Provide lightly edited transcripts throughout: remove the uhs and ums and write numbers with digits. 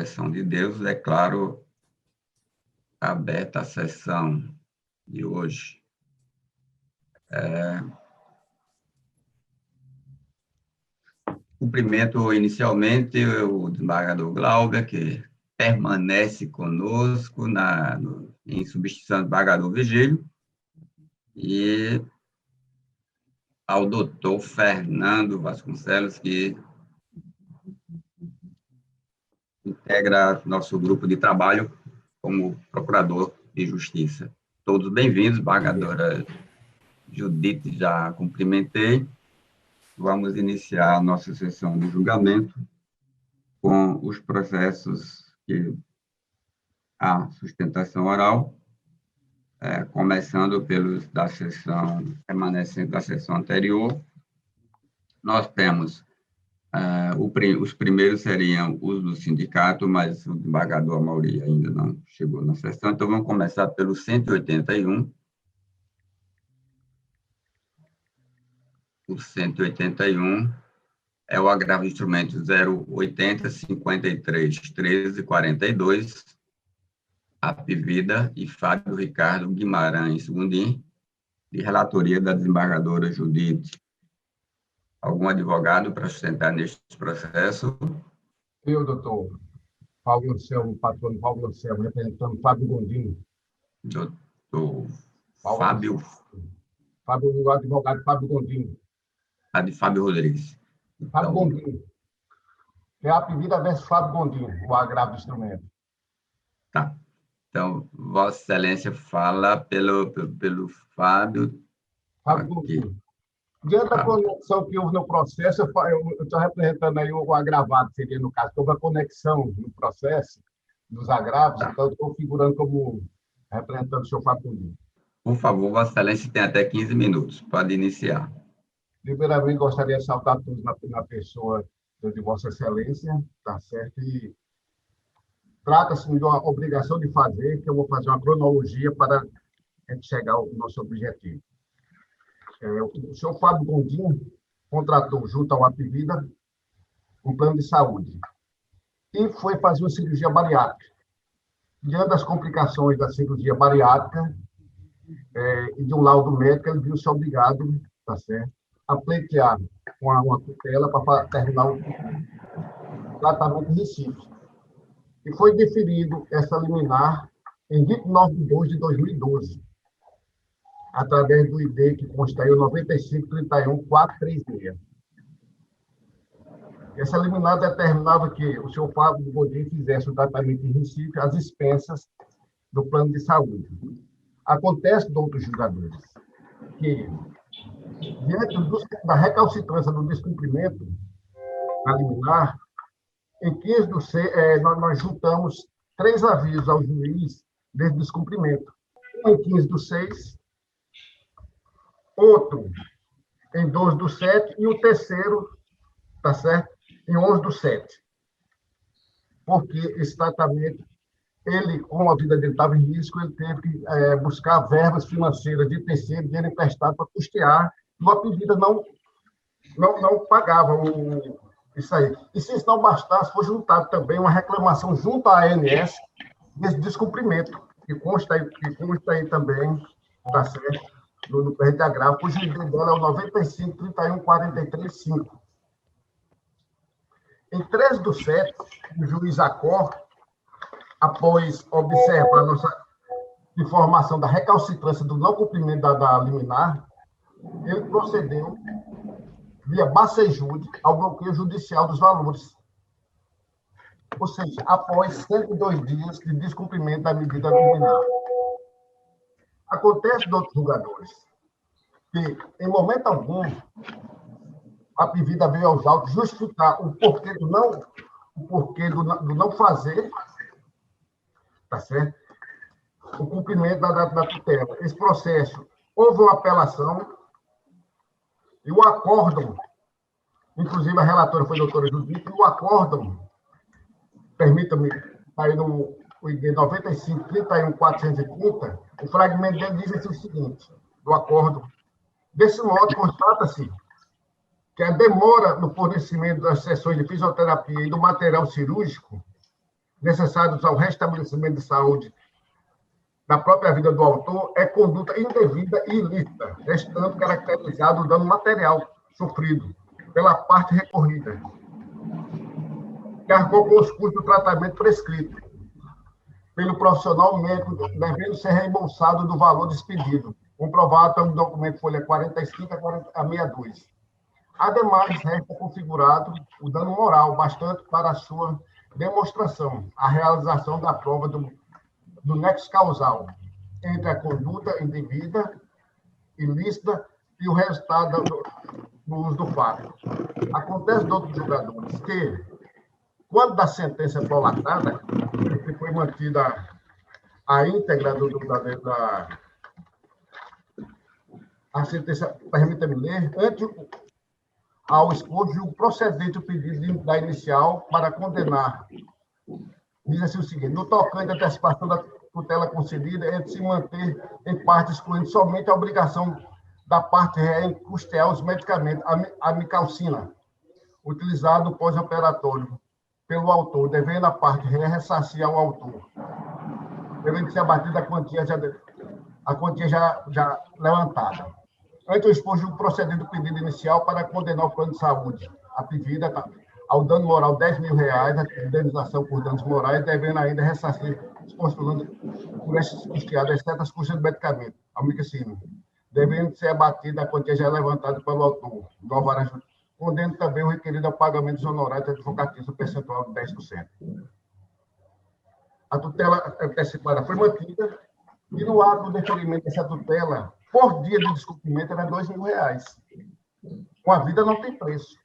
intercessão de Deus, declaro aberta a sessão de hoje. Cumprimento inicialmente o desembargador Glauber, que permanece conosco em substituição do desembargador Vigílio, e ao doutor Fernando Vasconcelos, que integra nosso grupo de trabalho como procurador de justiça. Todos bem-vindos, desembargadora Judite, já cumprimentei. Vamos iniciar a nossa sessão de julgamento com os processos que há sustentação oral, começando pelos da sessão remanescente da sessão anterior. Nós temos, os primeiros seriam os do sindicato, mas o desembargador Amaury ainda não chegou na sessão, então vamos começar pelo 181. O 181 é o agravo de instrumento 080 53 13 42, Apivida e Fábio Ricardo Guimarães Gondim, de relatoria da desembargadora Judite. Algum advogado para sustentar neste processo? Eu, doutor Paulo Anselmo, patrono Paulo Anselmo, representando Fábio Gondim. Doutor Paulo Fábio... o advogado Fábio Gondim. A de Fábio Rodrigues. Fábio Gondim. É a Apivida versus Fábio Gondim, o agravo do instrumento. Tá. Então, Vossa Excelência fala pelo Fábio. Fábio Gondim. Diante da conexão que houve no processo, eu estou representando aí o agravado, seria no caso, que houve a conexão no processo dos agravos, tá. Então eu estou figurando como representando o senhor Fábio Gondim. Por favor, Vossa Excelência tem até 15 minutos. Pode iniciar. Primeiramente, gostaria de saudar todos na pessoa de Vossa Excelência, tá certo? E trata-se de uma obrigação de fazer, que eu vou fazer uma cronologia para a gente chegar ao nosso objetivo. O senhor Fábio Gondim contratou, junto ao Apivida, um plano de saúde e foi fazer uma cirurgia bariátrica. Diante das complicações da cirurgia bariátrica e de um laudo médico, ele viu-se obrigado, tá certo, a pleitear uma tutela para terminar o tratamento em Recife. E foi deferido essa liminar em 29 de 2 de 2012, através do ID que consta aí o 9531-436. Essa liminar determinava que o senhor Fábio Gondim fizesse o tratamento em Recife às expensas do plano de saúde. Acontece, doutor julgadores, que diante da recalcitrância do descumprimento da liminar, em 15 do 6, nós juntamos 3 avisos ao juiz desse descumprimento. Um em 15 do 6, outro em 12 do 7 e o terceiro, tá certo? Em 11 do 7. Porque esse tratamento, ele, como a vida dele estava em risco, ele teve que buscar verbas financeiras de terceiro, dinheiro emprestado para custear, e o Apivida não pagava isso aí. E se isso não bastasse, foi juntado também uma reclamação junto à ANS desse descumprimento, que consta aí também, tá certo? No pedido de agravo, cujo ID dela é o 9531-435. Em 13 do 7, o juiz Acor, após observar a nossa informação da recalcitrância do não cumprimento da liminar, ele procedeu, via Bacejude, ao bloqueio judicial dos valores. Ou seja, após 102 dias de descumprimento da medida liminar. Acontece, doutor julgadores, que, em momento algum, a Apivida veio aos autos justificar o porquê do não fazer, tá certo? O cumprimento da tutela. Esse processo, houve uma apelação e o acórdão, inclusive a relatora foi a doutora Judite, e o acórdão, permita-me, aí no ID 9531-430, o fragmento dele diz assim o seguinte, do acórdão. Desse modo, constata-se que a demora no fornecimento das sessões de fisioterapia e do material cirúrgico necessários ao restabelecimento de saúde da própria vida do autor é conduta indevida e ilícita, restando caracterizado o dano material sofrido pela parte recorrida, que arcou com os custos do tratamento prescrito pelo profissional médico, devendo ser reembolsado do valor despedido, comprovado pelo documento folha 45 a 62. Ademais, resta configurado o dano moral bastante para a sua demonstração, a realização da prova do nexo causal entre a conduta indevida, ilícita e o resultado do uso do fato. Acontece de outros julgadores que, quando da sentença prolatada, que foi mantida a íntegra a sentença, permita-me ler, ante ao expor, julgo procedente o pedido da inicial para condenar. Diz assim o seguinte: no tocante à antecipação da tutela concedida, é de se manter em parte excluindo somente a obrigação da parte ré em custear os medicamentos, a micalcina, utilizado pós-operatório pelo autor, devendo a parte ré ressarcir ao autor, devendo ser abatida a quantia já levantada. Ante o exposto, o procedente do pedido inicial para condenar o plano de saúde, a pedida ao dano moral R$10.000, a indenização por danos morais, devendo ainda ressarcir os postulantes por esses custeados, exceto as custas do medicamento, a micalcina, devendo ser abatida a quantia já levantada pelo autor, do alvará, condeno também o requerido ao pagamento dos honorários advocatícios no percentual de 10%. A tutela antecipada foi mantida e no ato do deferimento dessa tutela, por dia de descumprimento, era R$2.000. Uma vida não tem preço.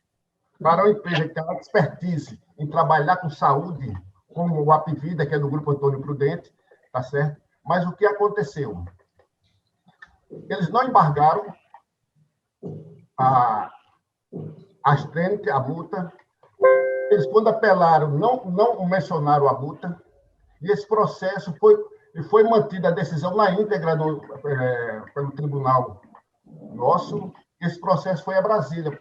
Para uma empresa que tem uma expertise em trabalhar com saúde, como o Apivida, que é do Grupo Antônio Prudente, tá certo? Mas o que aconteceu? Eles não embargaram a multa. Eles, quando apelaram, não mencionaram a multa. E esse processo foi mantida a decisão na íntegra pelo tribunal nosso. Esse processo foi a Brasília.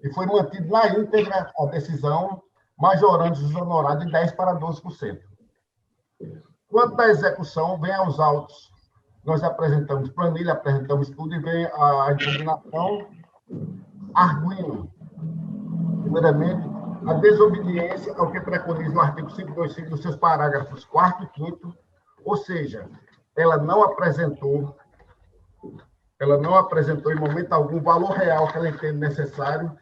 E foi mantido na íntegra a decisão, majorando os honorários de 10% para 12%. Quanto à execução, vem aos autos. Nós apresentamos planilha, apresentamos tudo, e vem a impugnação arguindo, primeiramente, a desobediência ao que preconiza o artigo 525 nos seus parágrafos 4º e 5º, ou seja, ela não apresentou em momento algum o valor real que ela entende necessário,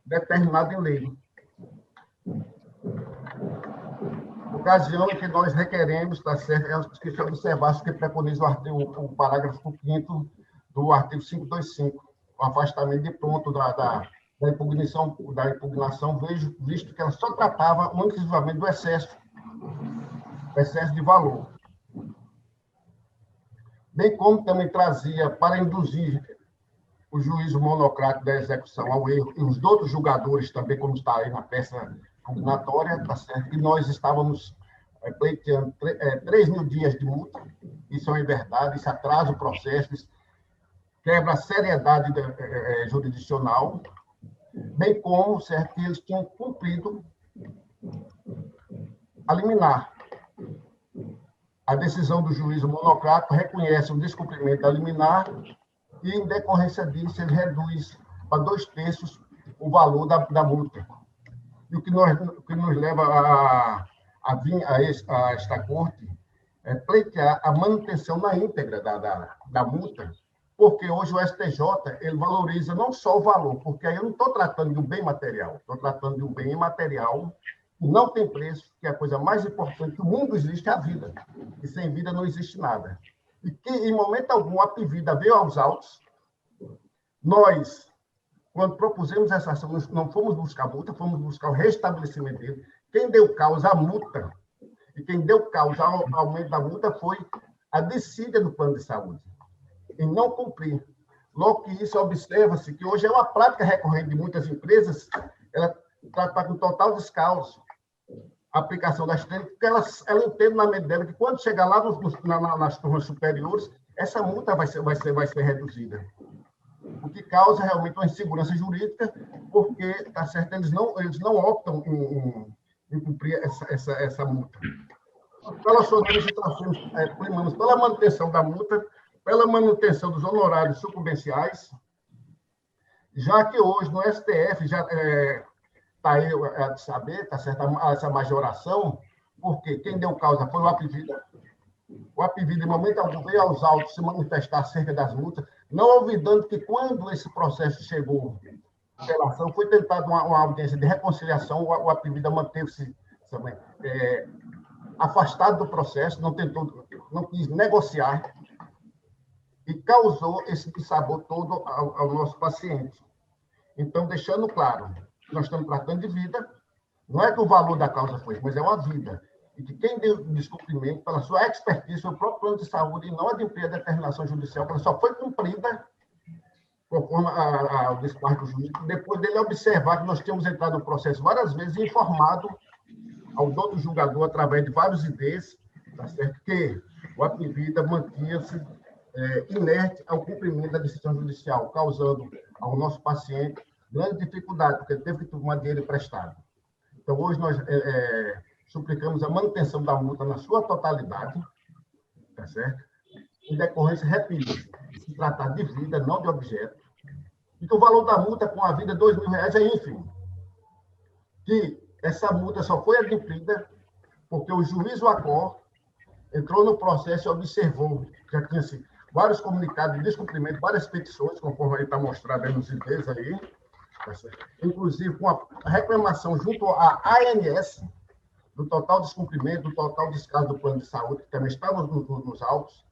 determinado em lei. Ocasião em que nós requeremos, está certo, é que se observasse o que preconiza o parágrafo 5º do artigo 525, o afastamento de pronto da impugnação, visto que ela só tratava exclusivamente do excesso de valor. Bem como também trazia para induzir o juízo monocrático da execução ao erro, e os outros julgadores também, como está aí na peça impugnatória, tá certo? E nós estávamos pleiteando 3.000 dias de multa, isso é verdade, isso atrasa o processo, isso quebra a seriedade jurisdicional, bem como, certo, que eles tinham cumprido a liminar. A decisão do juízo monocrático reconhece o descumprimento da liminar e, em decorrência disso, ele reduz para 2/3 o valor da multa. E o que nos leva a esta corte é pleitear a manutenção na íntegra da multa, porque hoje o STJ ele valoriza não só o valor, porque aí eu não estou tratando de um bem material, estou tratando de um bem imaterial que não tem preço, que é a coisa mais importante que o mundo existe, é a vida. E sem vida não existe nada. E que, em momento algum, a Apivida veio aos autos. Nós, quando propusemos essa ação, não fomos buscar multa, fomos buscar o restabelecimento dele. Quem deu causa à multa e quem deu causa ao aumento da multa foi a descida do plano de saúde, em não cumprir. Logo que isso, observa-se que hoje é uma prática recorrente de muitas empresas, ela tratar com total descalço a aplicação das técnicas, porque ela entende na mente dela que quando chegar lá nas turmas superiores, essa multa vai ser reduzida. O que causa realmente uma insegurança jurídica, porque, tá certo, eles não optam em cumprir essa multa. Pela sua legislação, primamos pela manutenção da multa, pela manutenção dos honorários sucumbenciais, já que hoje no STF já está aí a de saber, está certo, essa majoração, porque quem deu causa foi o Apivida. O Apivida, em momento algum, veio aos autos se manifestar acerca das multas, não olvidando que quando esse processo chegou à apelação, foi tentada uma audiência de reconciliação, o Apivida manteve-se afastado do processo, não quis negociar e causou esse dissabor todo ao nosso paciente. Então, deixando claro, nós estamos tratando de vida, não é que o valor da causa foi, mas é uma vida. E que quem deu descumprimento, pela sua expertise, foi o próprio plano de saúde, e não adimplir a determinação judicial, ela só foi cumprida conforme o despacho jurídico, depois dele observar que nós tínhamos entrado no processo várias vezes e informado ao doutor julgador, através de vários IDs, tá certo? Que o Apivida mantinha-se inerte ao cumprimento da decisão judicial, causando ao nosso paciente grande dificuldade, porque ele teve que tomar dinheiro emprestado. Então, hoje nós suplicamos a manutenção da multa na sua totalidade, tá certo? Em decorrência, repito, se tratar de vida, não de objeto, e que o valor da multa com a vida, R$2.000, é ínfimo. Que essa multa só foi adimplida porque o juiz Acor entrou no processo e observou que já tinha vários comunicados de descumprimento, várias petições, conforme aí está mostrado aí nos IDs aí, tá certo? Inclusive com a reclamação junto à ANS, do total descumprimento, do total descaso do plano de saúde, que também está nos autos.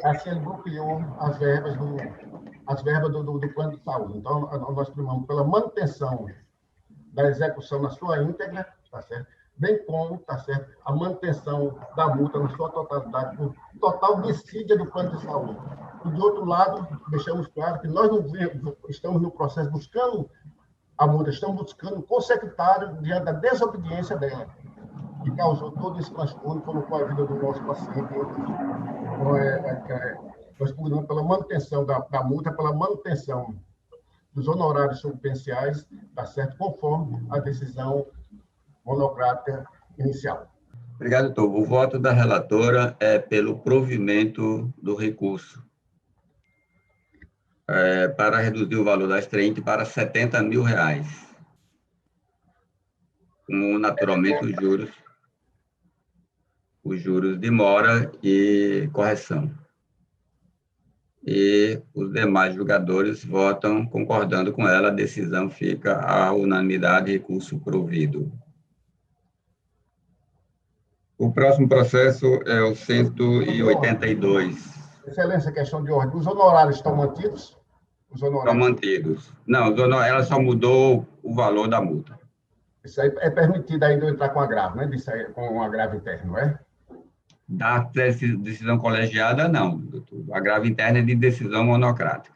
Assim, ele bloqueou as verbas do plano de saúde. Então, nós primamos pela manutenção da execução na sua íntegra, tá certo? Bem como, tá certo, a manutenção da multa na sua totalidade, por total dissídia do plano de saúde. E, de outro lado, deixamos claro que nós não estamos no processo buscando a multa, estamos buscando um consectário diante da desobediência dela, que causou todo esse transtorno, colocou a vida do nosso paciente. Então, nós procuramos pela manutenção da multa, pela manutenção dos honorários sucumbenciais, tá certo? Conforme a decisão monocrática inicial. Obrigado, doutor. O voto da relatora é pelo provimento do recurso para reduzir o valor da estreante para R$70.000, como naturalmente os juros de mora e correção. E os demais julgadores votam concordando com ela, a decisão fica à unanimidade, recurso provido. O próximo processo é o 182. Excelência, questão de ordem. Os honorários estão mantidos? Estão mantidos. Não, ela só mudou o valor da multa. Isso aí é permitido ainda eu entrar com agravo, né? Isso aí, com um agravo interno, não é? Da decisão colegiada, não, doutor. O agravo interno é de decisão monocrática.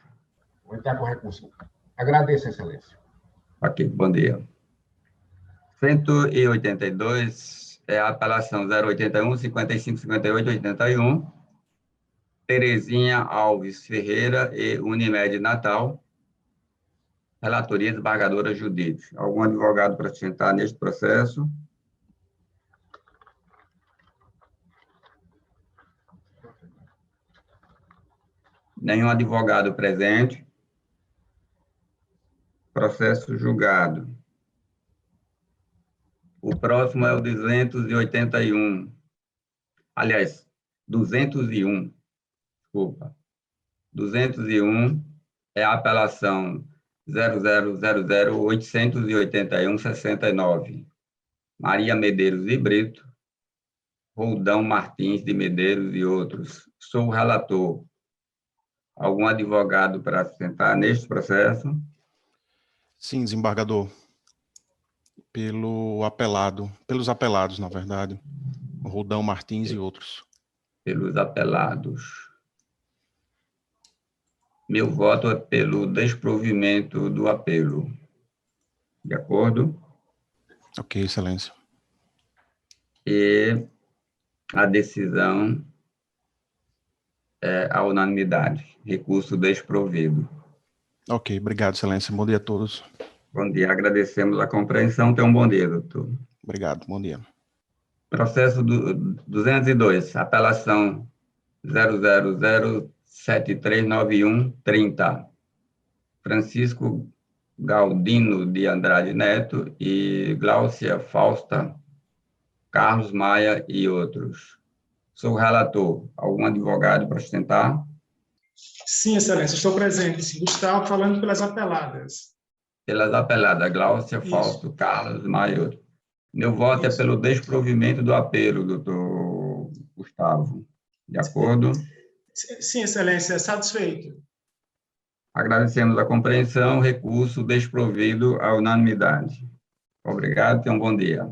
Vou entrar com recurso. Agradeço, excelência. Ok, bom dia. 182 é a apelação 081, 55, 58, 81. Terezinha Alves Ferreira e Unimed Natal. Relatoria desembargadora Judite. Algum advogado para sentar neste processo? Nenhum advogado presente. Processo julgado. O próximo é o 281. Aliás, 201. Desculpa. 201 é a apelação 0000-881-69. Maria Medeiros e Brito, Roldão Martins de Medeiros e outros. Sou o relator. Algum advogado para sentar neste processo? Sim, desembargador. Pelos apelados, na verdade. Roldão Martins e outros. Pelos apelados. Meu voto é pelo desprovimento do apelo. De acordo? Ok, excelência. E a decisão é a unanimidade. Recurso desprovido. Ok, obrigado, excelência. Bom dia a todos. Bom dia, agradecemos a compreensão. Tenha um bom dia, doutor. Obrigado, bom dia. Processo do 202, apelação 000739130. Francisco Galdino de Andrade Neto e Gláucia Fausta, Carlos Maia e outros. Sou relator. Algum advogado para sustentar? Sim, Excelência, estou presente. Sim, Gustavo, falando pelas apeladas. Pelas apeladas, Gláucia, Isso. Fausto, Carlos Maia e outros. Meu voto é Isso. pelo desprovimento do apelo, doutor Gustavo. De acordo? Sim, Excelência, satisfeito. Agradecemos a compreensão, recurso desprovido à unanimidade. Obrigado, tenham um bom dia.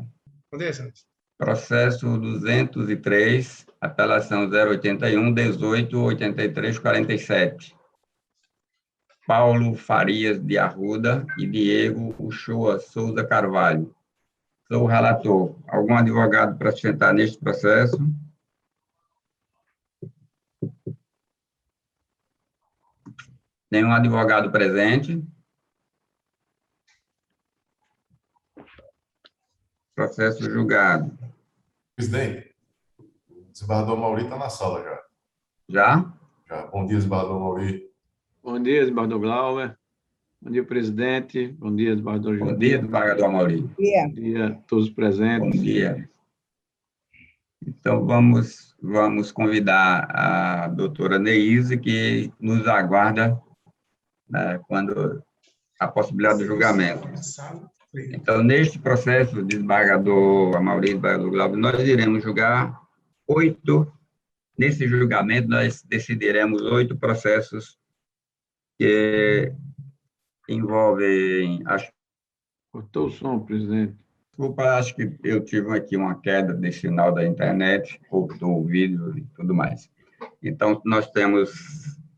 Bom dia, Excelência. Processo 203, apelação 081, 18, 83, 47. Paulo Farias de Arruda e Diego Uchoa Souza Carvalho. Sou o relator. Algum advogado para sustentar neste processo? Nenhum advogado presente? Processo julgado. Presidente, o desembargador Mauri está na sala já. Já? Já. Bom dia, desembargador Mauri. Bom dia, desembargador Glauber. Bom dia, presidente. Bom dia, desembargador Bom Judite. dia, desembargador Amaury. Bom dia a todos Bom presentes. dia. Então, vamos convidar a doutora Neise, que nos aguarda, né, quando a possibilidade do julgamento. Então, neste processo, desembargador Amaury, desembargador Glauber, nós iremos julgar 8. Nesse julgamento, nós decidiremos 8 processos que envolvem... Cortou o som, presidente. Desculpa, acho que eu tive aqui uma queda de sinal da internet, cortou o vídeo e tudo mais. Então, nós temos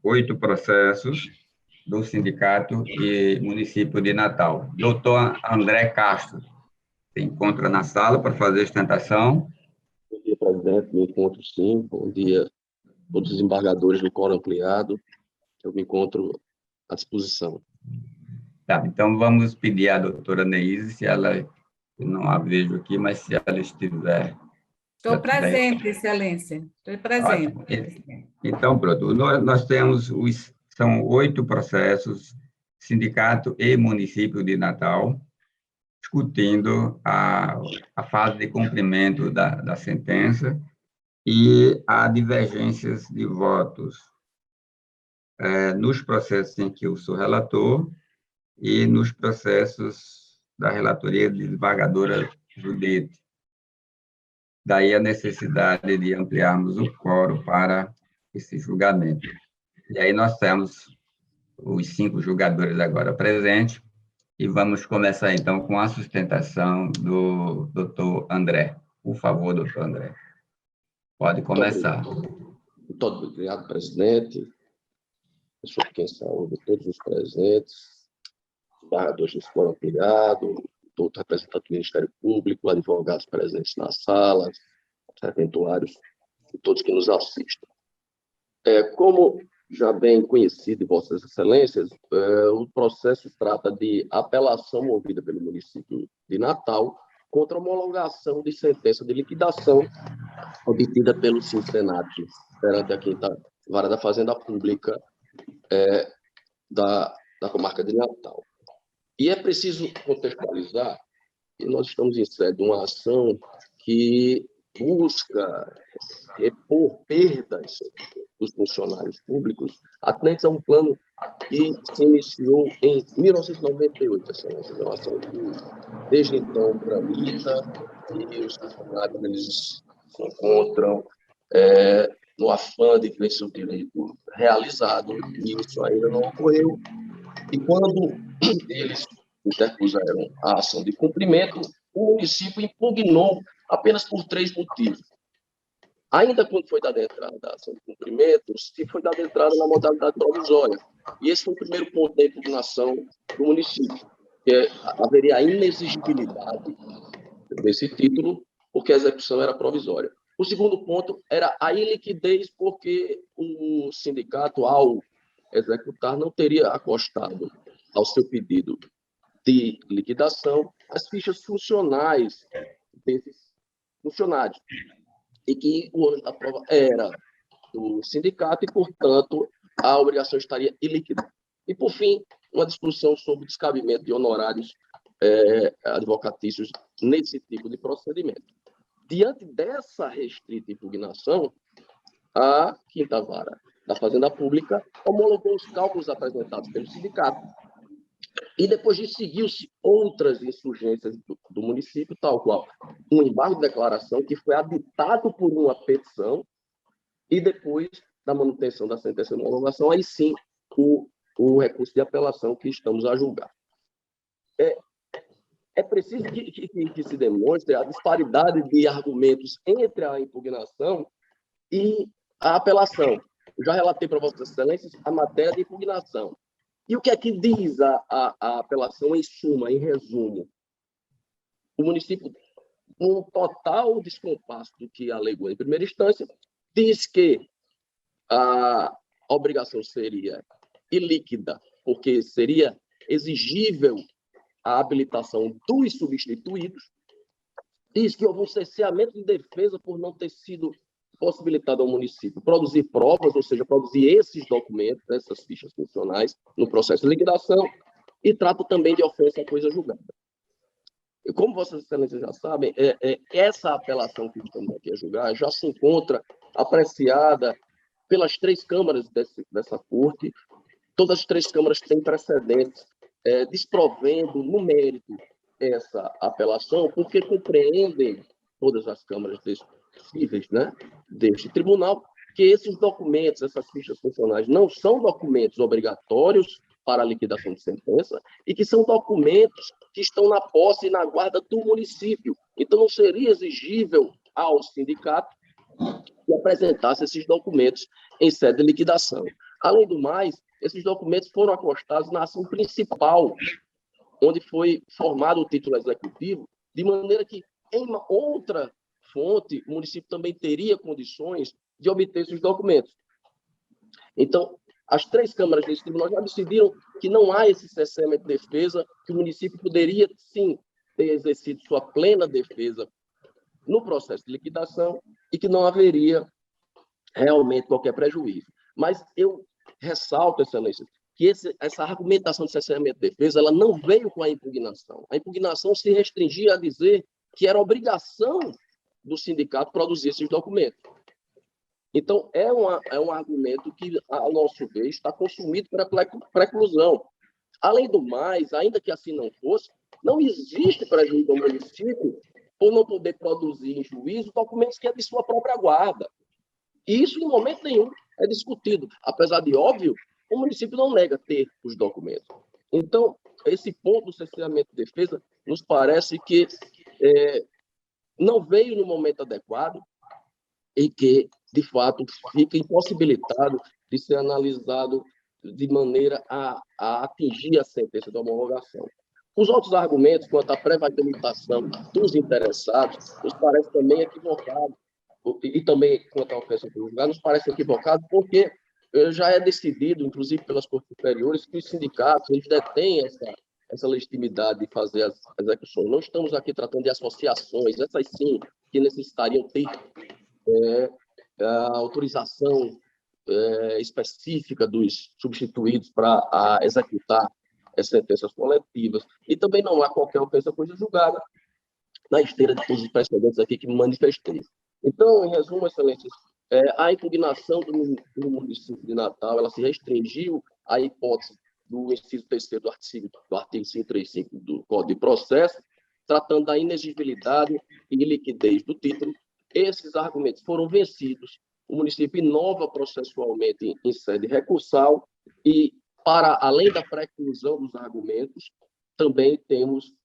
8 processos do sindicato e município de Natal. Doutor André Castro se encontra na sala para fazer a sustentação. Bom dia, presidente. Me encontro sim. Bom dia a todos os desembargadores do Coro Ampliado. Eu me encontro à disposição. Tá, então vamos pedir à doutora Neise, se ela, eu não a vejo aqui, mas se ela estiver... Estou presente, Excelência. Estou presente. Ótimo. Então, pronto. Nós temos são 8 processos, sindicato e município de Natal, discutindo a fase de cumprimento da sentença e há divergências de votos nos processos em que eu sou relator e nos processos da relatoria de desembargadora Judite. Daí a necessidade de ampliarmos o quórum para esse julgamento. E aí nós temos os 5 julgadores agora presentes e vamos começar, então, com a sustentação do doutor André. Por favor, doutor André. Pode começar. Muito obrigado, presidente. Pessoa que saúde, todos os presentes, desembargadores do Coro Ampliado, todo representante do Ministério Público, advogados presentes na sala, serventuários e todos que nos assistem. Como já bem conhecido de Vossas Excelências, o processo trata de apelação movida pelo município de Natal contra a homologação de sentença de liquidação obtida pelo Sinsenat perante a Quinta Vara da Fazenda Pública da comarca de Natal. E é preciso contextualizar que nós estamos em sede de uma ação que busca repor perdas dos funcionários públicos atendentes a um plano que se iniciou em 1998. É uma ação que, desde então, tramita e os funcionários eles se encontram no afã de ver seu direito realizado, e isso ainda não ocorreu. E quando eles interpuseram a ação de cumprimento, o município impugnou apenas por 3 motivos. Ainda quando foi dada entrada da ação de cumprimento, se foi dada entrada na modalidade provisória. E esse foi o primeiro ponto da impugnação do município, que haveria a inexigibilidade desse título, porque a execução era provisória. O segundo ponto era a iliquidez, porque o sindicato, ao executar, não teria acostado ao seu pedido de liquidação as fichas funcionais desses funcionários, e que o ônus da prova era do sindicato e, portanto, a obrigação estaria ilíquida. E, por fim, uma discussão sobre o descabimento de honorários advocatícios nesse tipo de procedimento. Diante dessa restrita impugnação, a Quinta Vara da Fazenda Pública homologou os cálculos apresentados pelo sindicato. E depois disso seguiu-se outras insurgências do município, tal qual um embargo de declaração que foi aditado por uma petição, e depois da manutenção da sentença de homologação, aí sim o recurso de apelação que estamos a julgar. É preciso que se demonstre a disparidade de argumentos entre a impugnação e a apelação. Eu já relatei para Vossas Excelências a matéria de impugnação. E o que é que diz a apelação em suma, em resumo? O município, um total descompasso do que alegou em primeira instância, diz que a obrigação seria ilíquida, porque seria exigível a habilitação dos substituídos, diz que houve um cerceamento de defesa por não ter sido possibilitado ao município produzir provas, ou seja, produzir esses documentos, essas fichas funcionais, no processo de liquidação, e trata também de ofensa à coisa julgada. E como Vossas Excelências já sabem, essa apelação que estamos aqui a julgar já se encontra apreciada pelas 3 câmaras dessa corte. Todas as 3 câmaras têm precedentes desprovendo no mérito essa apelação, porque compreendem todas as câmaras possíveis, né, deste tribunal, que esses documentos, essas fichas funcionais, não são documentos obrigatórios para a liquidação de sentença e que são documentos que estão na posse e na guarda do município. Então, não seria exigível ao sindicato que apresentasse esses documentos em sede de liquidação. Além do mais, esses documentos foram acostados na ação principal, onde foi formado o título executivo, de maneira que, em uma outra fonte, o município também teria condições de obter esses documentos. Então, as 3 câmaras desse tribunal já decidiram que não há esse cerceamento de defesa, que o município poderia, sim, ter exercido sua plena defesa no processo de liquidação e que não haveria realmente qualquer prejuízo. Mas eu ressalto, Excelência, que essa argumentação de cerceamento de defesa ela não veio com a impugnação. A impugnação se restringia a dizer que era obrigação do sindicato produzir esses documentos. Então, é um argumento que, a nosso ver, está consumido pela preclusão. Além do mais, ainda que assim não fosse, não existe prejuízo ao município por não poder produzir em juízo documentos que é de sua própria guarda. E isso, em momento nenhum, é discutido. Apesar de óbvio, o município não nega ter os documentos. Então, esse ponto do cerceamento de defesa nos parece que não veio no momento adequado e que, de fato, fica impossibilitado de ser analisado de maneira a atingir a sentença de homologação. Os outros argumentos quanto à pré-validamentação dos interessados nos parece também equivocado, e também quanto à ofensa pelo julgado, nos parece equivocado porque já é decidido, inclusive pelas cortes superiores, que os sindicatos eles detêm essa legitimidade de fazer as execuções. Não estamos aqui tratando de associações, essas sim, que necessitariam ter a autorização específica dos substituídos para executar as sentenças coletivas. E também não há qualquer ofensa coisa julgada na esteira de todos os precedentes aqui que me manifestei. Então, em resumo, Excelências, a impugnação do município de Natal ela se restringiu à hipótese do inciso 3º do artigo 535 do Código de Processo, tratando da inexigibilidade e iliquidez do título. Esses argumentos foram vencidos, o município inova processualmente em sede recursal e, para além da preclusão dos argumentos, também temos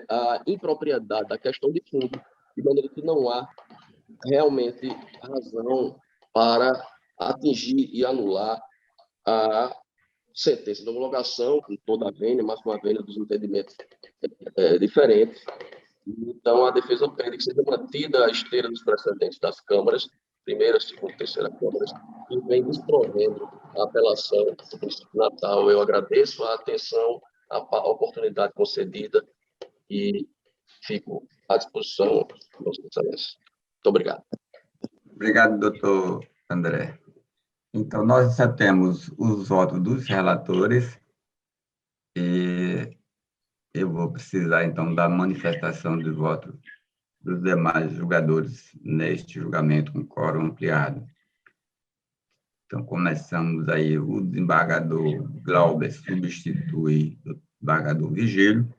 a impropriedade da questão de fundo, de maneira que não há realmente razão para atingir e anular a sentença de homologação, com toda a vênia, mas com a vênia dos entendimentos diferentes. Então, a defesa pede que seja mantida a esteira dos precedentes das câmaras, primeira, segunda e terceira câmaras, e vem desprovendo a apelação do município de Natal. Eu agradeço a atenção a oportunidade concedida e fico à disposição, Vossa Excelência. Muito obrigado. Obrigado, doutor André. Então, nós já temos os votos dos relatores e eu vou precisar, então, da manifestação de votos dos demais julgadores neste julgamento com quórum ampliado. Então, começamos aí, o desembargador Glauber substitui o desembargador Vigílio.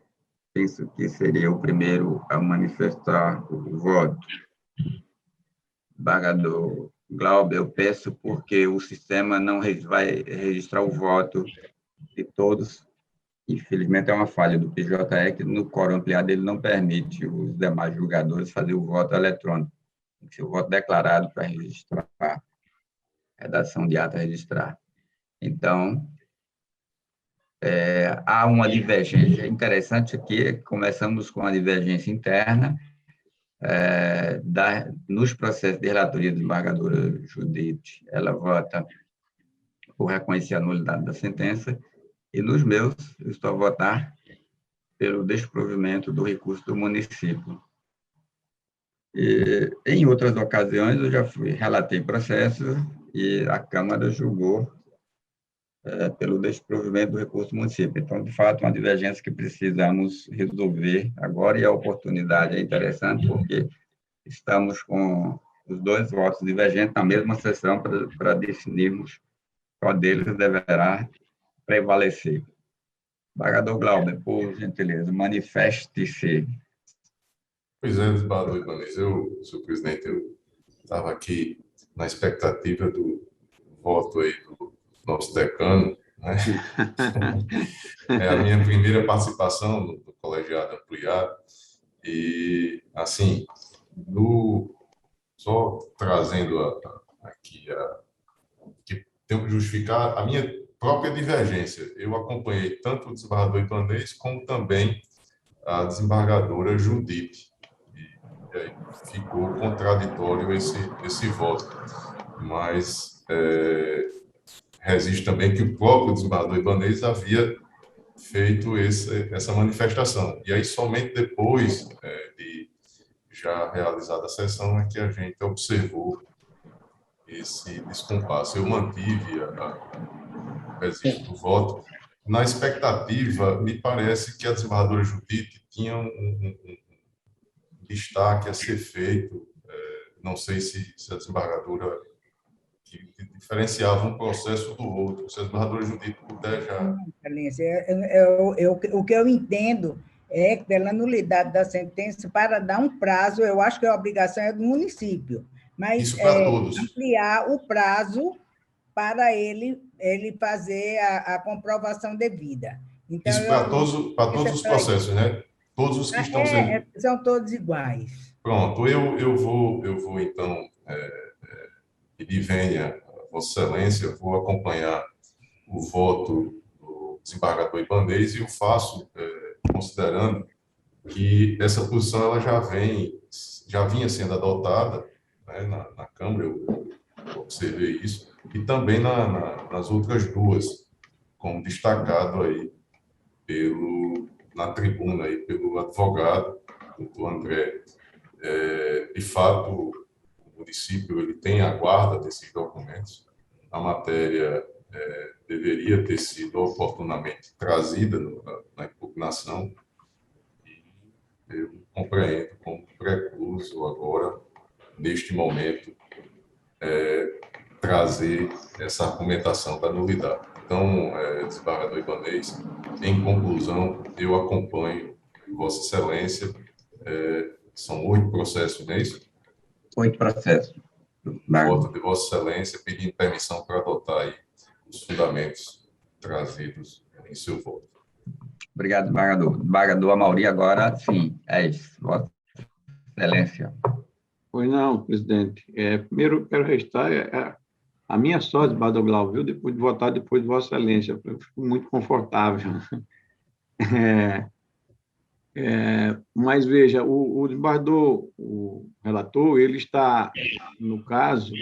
Penso que seria o primeiro a manifestar o voto. Desembargador Glauber, eu peço porque o sistema não vai registrar o voto de todos. Infelizmente, é uma falha do PJE, que no quórum ampliado ele não permite os demais julgadores fazer o voto eletrônico. Tem que ser o voto declarado para registrar, redação de ata registrar. Então, há uma divergência interessante aqui. Começamos com a divergência interna, nos processos de relatoria da desembargadora Judite, ela vota por reconhecer a nulidade da sentença, e nos meus, eu estou a votar pelo desprovimento do recurso do município. E, em outras ocasiões, eu já relatei processo e a Câmara julgou pelo desprovimento do recurso do município. Então, de fato, uma divergência que precisamos resolver agora, e a oportunidade é interessante, porque estamos com os dois votos divergentes na mesma sessão para definirmos qual deles deverá prevalecer. Desembargador Glauber, por gentileza, manifeste-se. Pois é, desembargador Ibanez, senhor presidente, eu estava aqui na expectativa do voto aí do nosso decano, né? É a minha primeira participação no colegiado ampliado e, assim, só trazendo aqui que tenho que justificar a minha própria divergência. Eu acompanhei tanto o desembargador Ibanez como também a desembargadora Judite. E aí ficou contraditório esse voto. Mas resiste também que o próprio desembargador Ibanez havia feito essa manifestação. E aí, somente depois de já realizada a sessão, é que a gente observou esse descompasso. Eu mantive o registro do voto. Na expectativa, me parece que a desembargadora Judite tinha um destaque a ser feito. Não sei se a desembargadora que diferenciava um processo do outro. Se a desembargadora Judite puder já... O que eu entendo é que, pela nulidade da sentença, para dar um prazo, eu acho que a obrigação é do município, mas isso para todos. Ampliar o prazo para ele fazer a comprovação devida. Então, isso para todos os processos, né? Todos os que estão sendo... São todos iguais. Pronto, eu vou então, pedir venha, Vossa Excelência, vou acompanhar o voto do desembargador Ibanez e o faço considerando que essa posição ela já vinha sendo adotada, né, na Câmara, eu observei isso, e também nas outras duas, como destacado aí na tribuna aí pelo advogado, doutor André. De fato, o município ele tem a guarda desses documentos. A matéria deveria ter sido oportunamente trazida na impugnação e eu compreendo como precluso agora, neste momento, trazer essa argumentação da nulidade. Então, desembargador Ibanez, em conclusão, eu acompanho Vossa Excelência. São 8 processos, não é isso? 8 processos. Voto de Vossa Excelência, pedindo permissão para adotar aí os fundamentos trazidos em seu voto. Obrigado, desembargador. Desembargador Amauri, agora sim, é isso. Vossa Excelência. Pois não, presidente. Primeiro, quero registrar a minha sorte, desembargador Glauber, viu? Depois de votar depois de Vossa Excelência. Eu fico muito confortável. Mas, veja, o desembargador, o relator, ele está, no caso,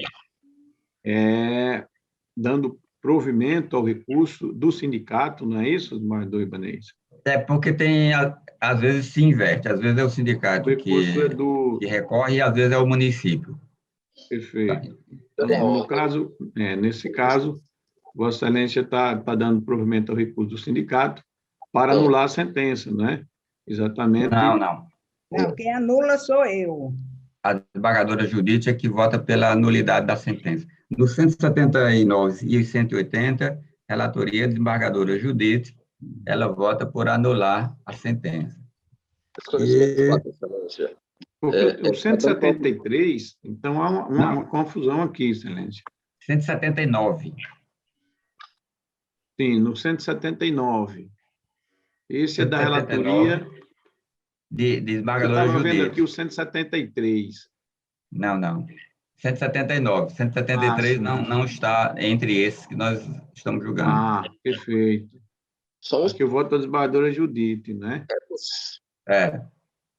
dando provimento ao recurso do sindicato, não é isso, desembargador Ibanez? É porque tem, às vezes se inverte, às vezes é o O sindicato recurso é do... que recorre e às vezes é o município. Perfeito. Pela No ordem. caso, nesse caso, Vossa Excelência está dando provimento ao recurso do sindicato para anular a sentença, né? Exatamente. Não. Não, quem anula sou eu. A desembargadora Judite é que vota pela nulidade da sentença. No 179 e 180, relatoria da desembargadora Judite, ela vota por anular a sentença. Esclarecimento de E fato, Excelência. Porque o Tá dando 173, então há uma confusão aqui, Excelência. 179. Sim, no 179. Esse é da 179 relatoria. de Eu desembargadora estava vendo Judite. aqui o 173. Não. 179. 173 sim. não está entre esses que nós estamos julgando. Perfeito. Só um, Aqui eu voto da desembargadora Judite, né?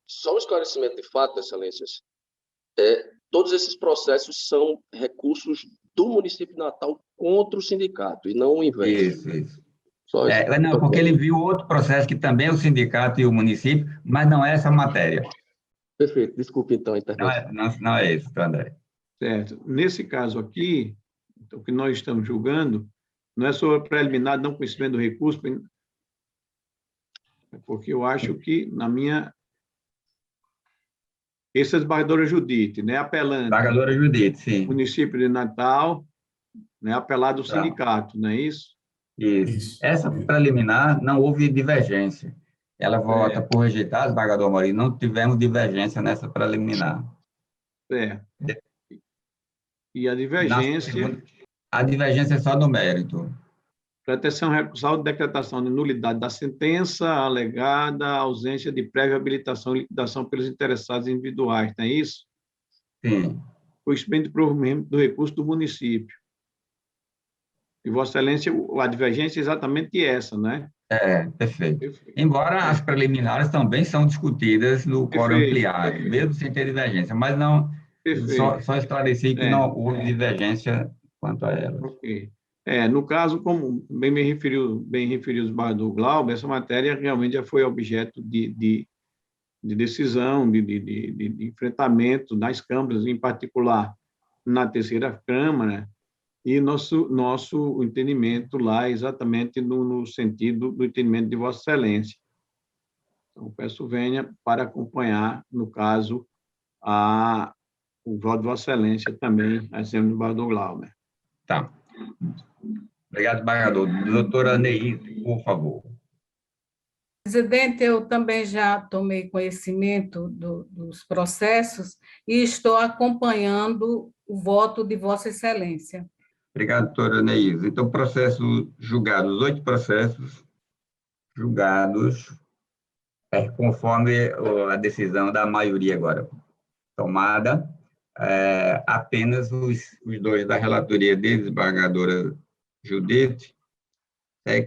só um esclarecimento de fato, Excelências. Todos esses processos são recursos do município de Natal contra o sindicato, e não o inverso. Isso. Só isso. Não, porque ele viu outro processo que também é o sindicato e o município, mas não é essa matéria. Perfeito. Desculpe, então, a intervenção. Não é isso, André. Certo. Nesse caso aqui, o que nós estamos julgando não é sobre a preliminar, não conhecimento do recurso, porque eu acho que, na minha... Essa é a desembargadora Judite, né? Apelante. Desembargadora Judite, sim. Município de Natal, né? Apelado ao sindicato, não é isso? Isso. Essa preliminar não houve divergência. Ela vota por rejeitar, desembargador Maurício, não tivemos divergência nessa preliminar. E a divergência... A divergência é só no mérito. Pretensão recursal de decretação de nulidade da sentença alegada ausência de prévia habilitação e liquidação pelos interessados individuais, não é isso? Sim. O expediente de provimento do recurso do município. E, Vossa Excelência, a divergência é exatamente essa, né? Perfeito. Embora as preliminares também são discutidas no quórum ampliado, mesmo sem ter divergência, mas não... Só esclareci que não houve divergência quanto a ela. Ok. No caso, como bem referiu o desembargador Glauber, essa matéria realmente já foi objeto de decisão, de enfrentamento nas câmaras, em particular na terceira Câmara, e nosso entendimento lá é exatamente no sentido do entendimento de Vossa Excelência. Então, peço venha para acompanhar, no caso, o voto de Vossa Excelência também, assim, do desembargador Glauber. Tá. Obrigado, desembargador. Doutora Neide, por favor. Presidente, eu também já tomei conhecimento dos processos e estou acompanhando o voto de Vossa Excelência. Obrigado, doutora Neide. Então, processo julgado, os 8 processos julgados, conforme a decisão da maioria agora tomada, apenas os 2 da relatoria de desembargadora Judite,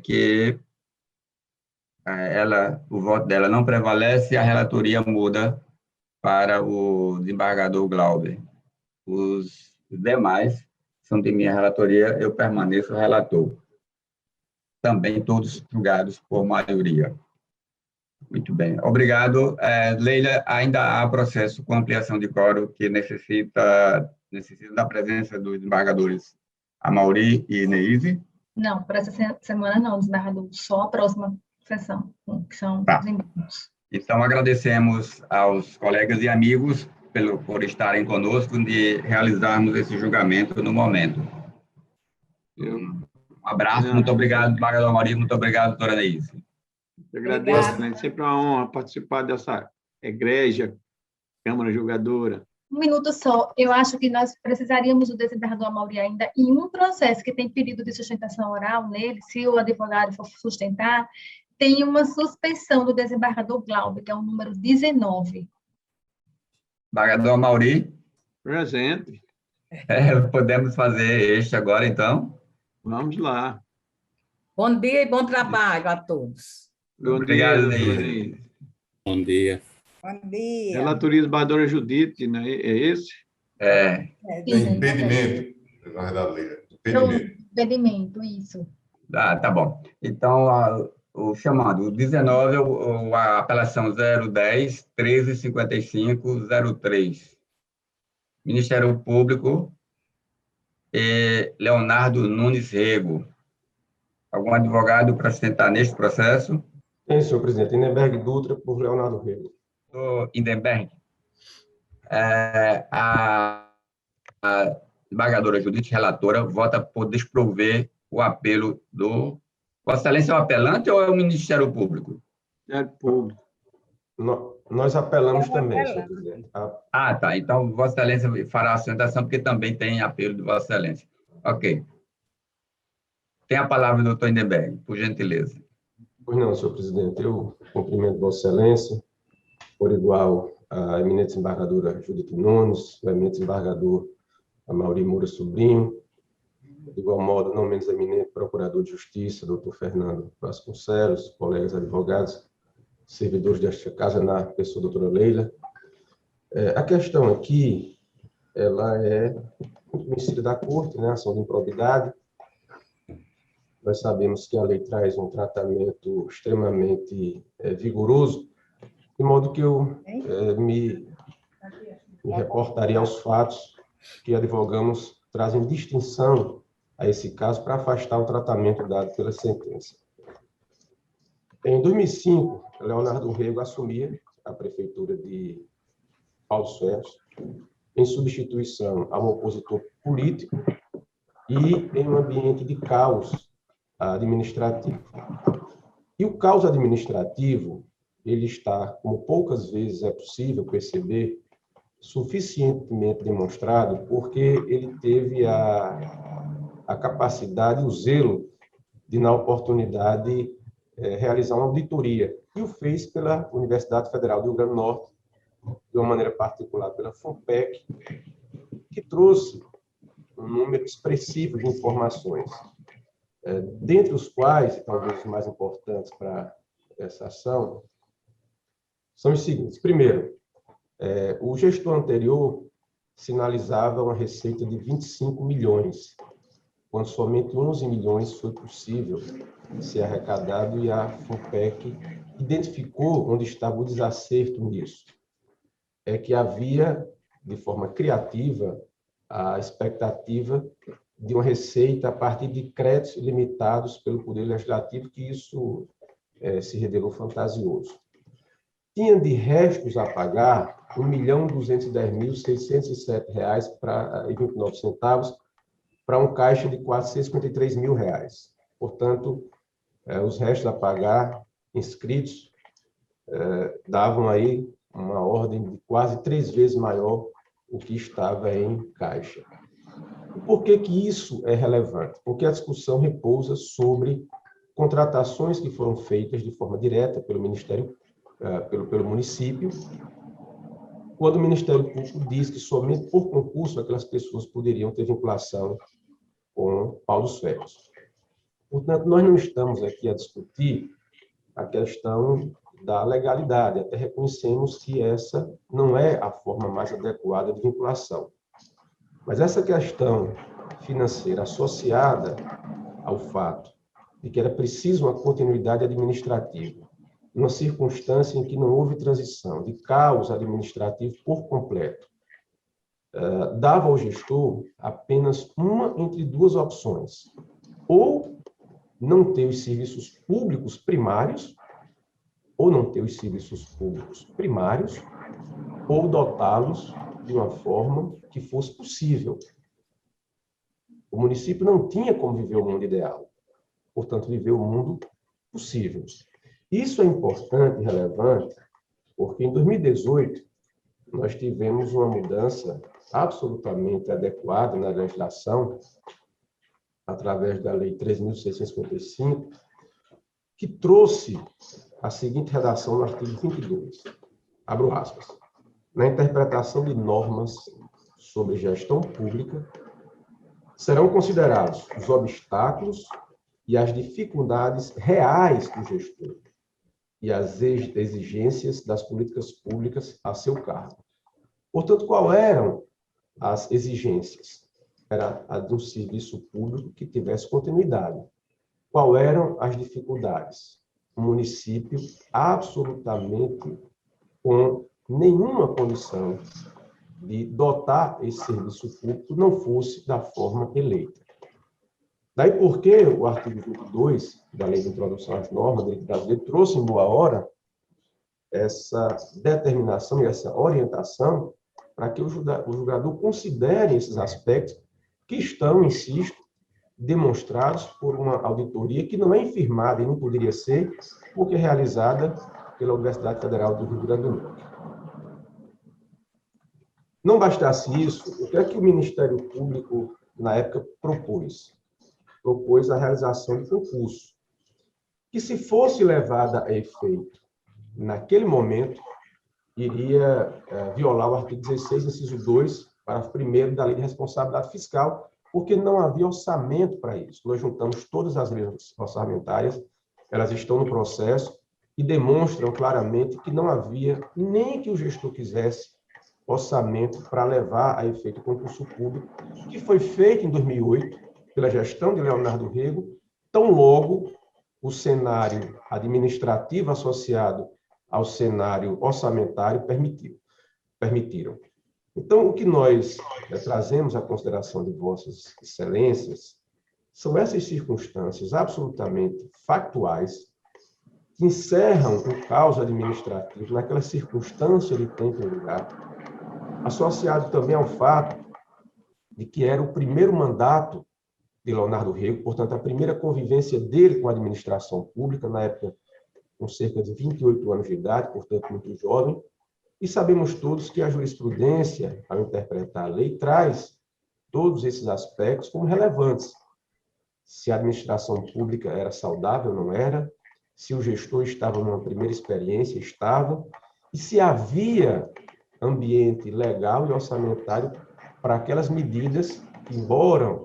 que o voto dela não prevalece e a relatoria muda para o desembargador Glauber. Os demais são de minha relatoria, eu permaneço relator. Também todos julgados por maioria. Muito bem. Obrigado. Leila, ainda há processo com ampliação de quórum que necessita da presença dos desembargadores Amaury e Neise? Não, para essa semana não, desembargador, só a próxima sessão, que são os embargos. Então, agradecemos aos colegas e amigos por estarem conosco de realizarmos esse julgamento no momento. Um abraço, muito obrigado, desembargador Amaury, muito obrigado, doutora Neise. Eu agradeço, né? Sempre uma honra participar dessa egrégia Câmara Julgadora. Um minuto só. Eu acho que nós precisaríamos do desembargador Amaury ainda em um processo que tem pedido de sustentação oral nele, se o advogado for sustentar, tem uma suspensão do desembargador Glauber, que é o número 19. Desembargador Amaury? Presente. Podemos fazer este agora, então? Vamos lá. Bom dia e bom trabalho a todos. Obrigado, Neide. Bom dia. Bom dia. Relatoria desembargadora Judite, né? É esse? Impedimento. Na verdade, Leila. Impedimento, isso. Tá bom. Então, o chamado. O 19 é a apelação 010-1355-03. Ministério Público, Leonardo Nunes Rego. Algum advogado para sustentar neste processo? Tem, senhor presidente. Lindenberg Dutra, por Leonardo Rego. Doutor Lindenberg, a desembargadora Judite, relatora, vota por desprover o apelo do... Vossa Excelência é o apelante ou é o Ministério Público? Ministério Público. Nós apelamos também, senhor presidente. Tá. Então, Vossa Excelência fará a sustentação, porque também tem apelo de Vossa Excelência. Ok. Tem a palavra o doutor Lindenberg, por gentileza. Pois não, senhor presidente. Eu cumprimento Vossa Excelência, por igual a eminente desembargadora Judite Nunes, o eminente desembargador Amaury Moura Sobrinho, de igual modo, não menos eminente procurador de Justiça, doutor Fernando Vasconcelos, colegas advogados, servidores desta casa, na pessoa da doutora Leila. A questão aqui, ela é conhecida da Corte, né, ação de improbidade. Nós sabemos que a lei traz um tratamento extremamente vigoroso, de modo que eu me reportaria aos fatos que advogamos trazem distinção a esse caso para afastar o tratamento dado pela sentença. Em 2005, Leonardo Rego assumia a prefeitura de Paulo Ferros em substituição a um opositor político e em um ambiente de caos administrativo. E o caos administrativo, ele está, como poucas vezes é possível perceber, suficientemente demonstrado porque ele teve a capacidade, o zelo de, na oportunidade, realizar uma auditoria, e o fez pela Universidade Federal do Rio Grande do Norte, de uma maneira particular pela FUNPEC, que trouxe um número expressivo de informações, dentre os quais, talvez os mais importantes para essa ação, são os seguintes. Primeiro, o gestor anterior sinalizava uma receita de 25 milhões, quando somente 11 milhões foi possível ser arrecadado, e a FUNPEC identificou onde estava o desacerto nisso. É que havia, de forma criativa, a expectativa de uma receita a partir de créditos limitados pelo Poder Legislativo, que isso se revelou fantasioso. Tinha de restos a pagar R$ 1.210.607,29 para um caixa de R$ 453.000. Portanto, os restos a pagar inscritos davam aí uma ordem de quase 3 vezes maior o que estava em caixa. E por que que isso é relevante? Porque a discussão repousa sobre contratações que foram feitas de forma direta pelo Ministério, pelo município, quando o Ministério Público diz que somente por concurso aquelas pessoas poderiam ter vinculação com Paulo Ferros. Portanto, nós não estamos aqui a discutir a questão da legalidade, até reconhecemos que essa não é a forma mais adequada de vinculação. Mas essa questão financeira associada ao fato de que era preciso uma continuidade administrativa, numa circunstância em que não houve transição de caos administrativo por completo, dava ao gestor apenas uma entre duas opções: ou não ter os serviços públicos primários, ou ou dotá-los de uma forma que fosse possível. O município não tinha como viver o mundo ideal, portanto, viveu o mundo possível. Isso é importante e relevante, porque em 2018 nós tivemos uma mudança absolutamente adequada na legislação, através da Lei 3.655, que trouxe a seguinte redação no artigo 22, abro aspas, na interpretação de normas sobre gestão pública, serão considerados os obstáculos e as dificuldades reais do gestor e as exigências das políticas públicas a seu cargo. Portanto, qual eram as exigências? Era a de um serviço público que tivesse continuidade. Qual eram as dificuldades? um município absolutamente com nenhuma condição de dotar esse serviço público não fosse da forma eleita. Daí porque o artigo 22 da Lei de Introdução às Normas do Direito Brasileiro trouxe em boa hora essa determinação e essa orientação para que o julgador considere esses aspectos que estão, insisto, demonstrados por uma auditoria que não é infirmada e não poderia ser, porque é realizada pela Universidade Federal do Rio Grande do Norte. Não bastasse isso, o que é que o Ministério Público, na época, propôs? Propôs a realização de concurso, que, se fosse levada a efeito naquele momento, iria violar o artigo 16, inciso 2, parágrafo 1º da Lei de Responsabilidade Fiscal, porque não havia orçamento para isso. Nós juntamos todas as leis orçamentárias, elas estão no processo e demonstram claramente que não havia, nem que o gestor quisesse, orçamento para levar a efeito o concurso público, que foi feito em 2008 pela gestão de Leonardo Rego, tão logo o cenário administrativo associado ao cenário orçamentário permitiram. Então, o que nós trazemos à consideração de Vossas Excelências são essas circunstâncias absolutamente factuais que encerram o caos administrativo naquela circunstância de tempo e lugar, associado também ao fato de que era o primeiro mandato de Leonardo Rego, portanto, a primeira convivência dele com a administração pública, na época com cerca de 28 anos de idade, portanto, muito jovem, e sabemos todos que a jurisprudência, ao interpretar a lei, traz todos esses aspectos como relevantes. Se a administração pública era saudável, não era, se o gestor estava numa primeira experiência, estava, e se havia ambiente legal e orçamentário para aquelas medidas que, embora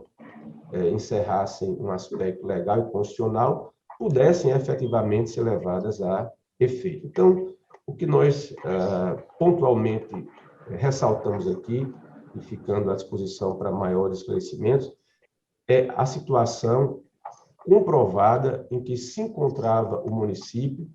encerrassem um aspecto legal e constitucional, pudessem efetivamente ser levadas a efeito. Então, o que nós pontualmente ressaltamos aqui, e ficando à disposição para maiores esclarecimentos, é a situação comprovada em que se encontrava o município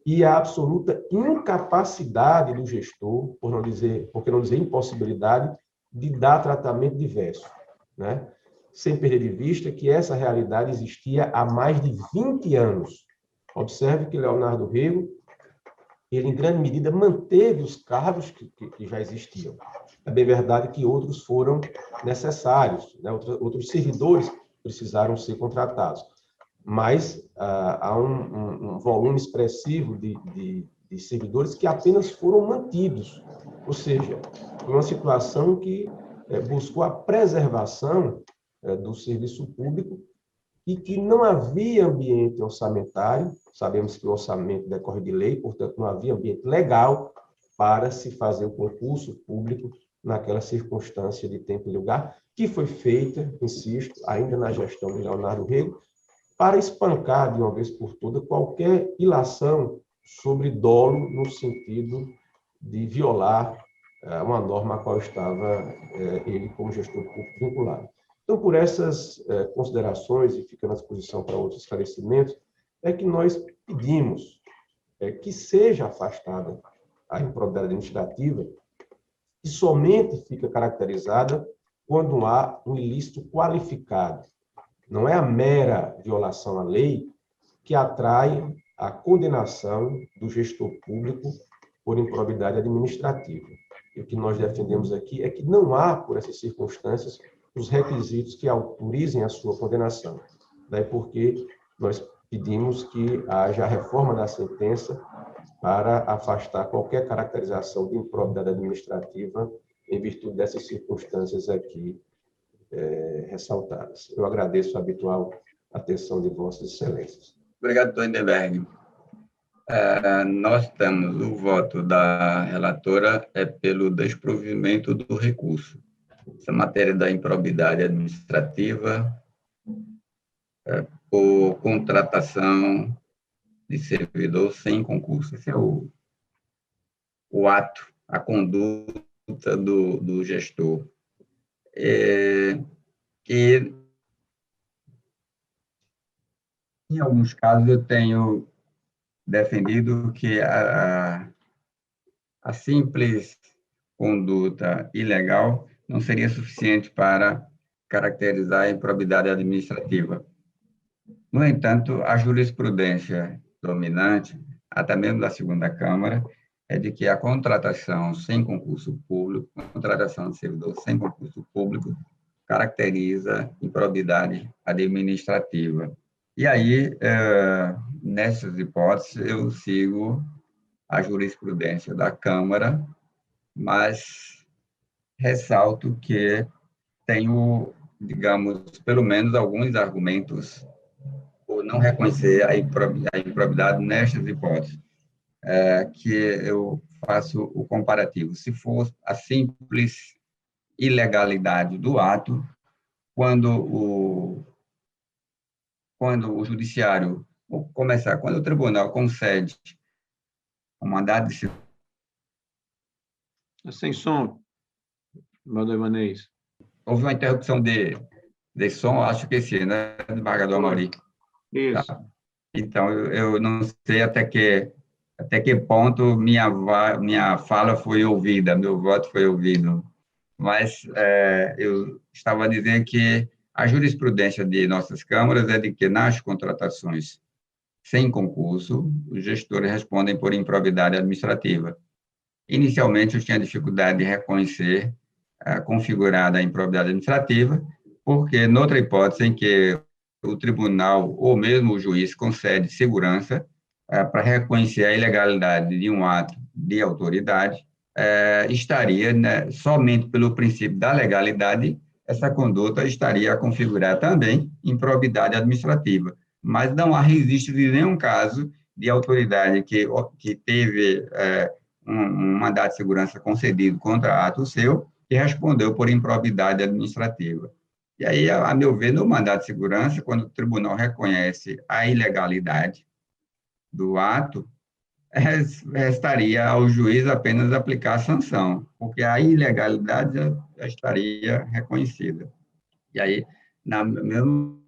e a absoluta incapacidade do gestor, por que não dizer impossibilidade, de dar tratamento diverso, né? Sem perder de vista que essa realidade existia há mais de 20 anos. Observe que Leonardo Rego, ele, em grande medida, manteve os cargos que já existiam. É bem verdade que outros foram necessários, né? Outros servidores precisaram ser contratados, mas há um volume expressivo de servidores que apenas foram mantidos, ou seja, foi uma situação que buscou a preservação do serviço público e que não havia ambiente orçamentário, sabemos que o orçamento decorre de lei, portanto, não havia ambiente legal para se fazer o concurso público naquela circunstância de tempo e lugar, que foi feita, insisto, ainda na gestão de Leonardo Rego, para espancar de uma vez por todas qualquer ilação sobre dolo no sentido de violar uma norma a qual estava ele como gestor público vinculado. Então, por essas considerações, e ficando à disposição para outros esclarecimentos, é que nós pedimos que seja afastada a improbidade administrativa, que somente fica caracterizada quando há um ilícito qualificado. Não é a mera violação à lei que atrai a condenação do gestor público por improbidade administrativa. E o que nós defendemos aqui é que não há, por essas circunstâncias, os requisitos que autorizem a sua condenação. Daí porque nós pedimos que haja a reforma da sentença para afastar qualquer caracterização de improbidade administrativa em virtude dessas circunstâncias aqui ressaltadas. Eu agradeço a habitual atenção de Vossas Excelências. Obrigado, doutor Lindenberg. Nós temos o voto da relatora pelo desprovimento do recurso. Essa matéria da improbidade administrativa por contratação de servidor sem concurso. Esse é o ato, a conduta do gestor. E, em alguns casos, eu tenho defendido que a simples conduta ilegal não seria suficiente para caracterizar a improbidade administrativa. No entanto, a jurisprudência dominante, até mesmo da segunda Câmara, é de que a contratação sem concurso público, contratação de servidor sem concurso público, caracteriza improbidade administrativa. E aí, nessas hipóteses, eu sigo a jurisprudência da Câmara, mas ressalto que tenho, digamos, pelo menos alguns argumentos por não reconhecer a improbidade nestas hipóteses, que eu faço o comparativo. Se for a simples ilegalidade do ato, quando o judiciário quando o tribunal concede um mandado de Sem som, Valdo Ibanez. Houve uma interrupção de som, acho que esse, né, desembargador Amaury? Isso. Tá. Então, eu não sei até que ponto minha fala foi ouvida, meu voto foi ouvido. Mas eu estava a dizer que a jurisprudência de nossas câmaras é de que, nas contratações sem concurso, os gestores respondem por improbidade administrativa. Inicialmente, eu tinha dificuldade de reconhecer a configurada improbidade administrativa, porque, noutra hipótese em que o tribunal ou mesmo o juiz concede segurança para reconhecer a ilegalidade de um ato de autoridade, estaria, né, somente pelo princípio da legalidade, essa conduta estaria a configurar também improbidade administrativa. Mas não há registro de nenhum caso de autoridade que teve um mandado de segurança concedido contra ato seu e respondeu por improbidade administrativa. E aí, a meu ver, no mandado de segurança, quando o tribunal reconhece a ilegalidade do ato, restaria ao juiz apenas aplicar a sanção, porque a ilegalidade já estaria reconhecida. E aí, no mesmo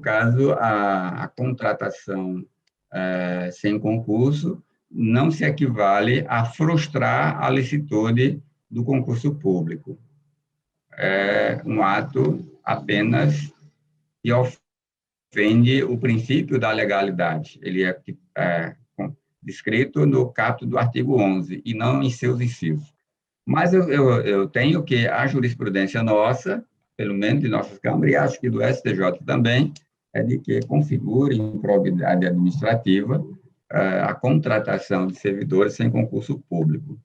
caso, a contratação sem concurso não se equivale a frustrar a licitude do concurso público. É um ato apenas que ofende o princípio da legalidade. Ele é descrito no caput do artigo 11, e não em seus incisos. Mas eu tenho que a jurisprudência nossa, pelo menos de nossas câmaras, e acho que do STJ também, é de que configura improbidade administrativa a contratação de servidores sem concurso público.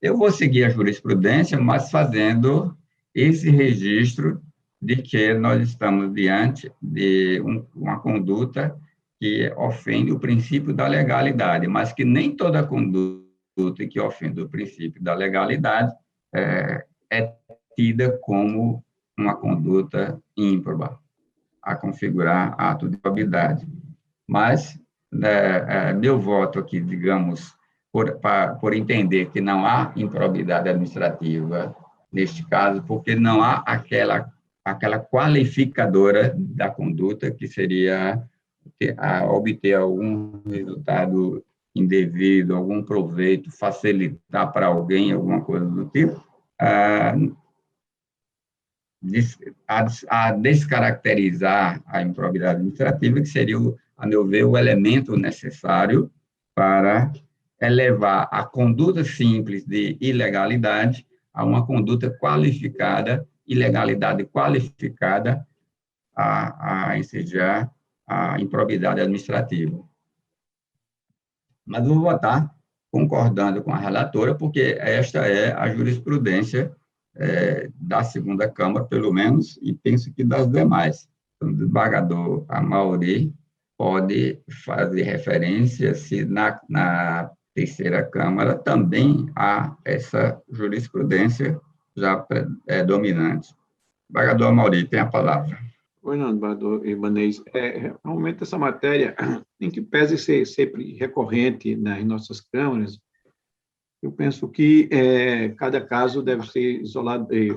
Eu vou seguir a jurisprudência, mas fazendo esse registro de que nós estamos diante de uma conduta que ofende o princípio da legalidade, mas que nem toda conduta que ofende o princípio da legalidade é tida como uma conduta ímproba, a configurar ato de improbidade. Mas meu voto aqui, digamos, por entender que não há improbidade administrativa neste caso, porque não há aquela qualificadora da conduta, que seria obter algum resultado indevido, algum proveito, facilitar para alguém, alguma coisa do tipo, a descaracterizar a improbidade administrativa, que seria, a meu ver, o elemento necessário para elevar a conduta simples de ilegalidade a uma conduta qualificada, ilegalidade qualificada, a ensejar a improbidade administrativa. Mas vou votar concordando com a relatora, porque esta é a jurisprudência da segunda Câmara, pelo menos, e penso que das demais. Então, o desembargador Amaury pode fazer referência se na terceira Câmara também há essa jurisprudência já dominante. Desembargador Amaury, tem a palavra. Oi, não, desembargador Ibanez. Realmente, essa matéria, em que pese ser sempre recorrente nas nossas câmaras, eu penso que cada caso deve ser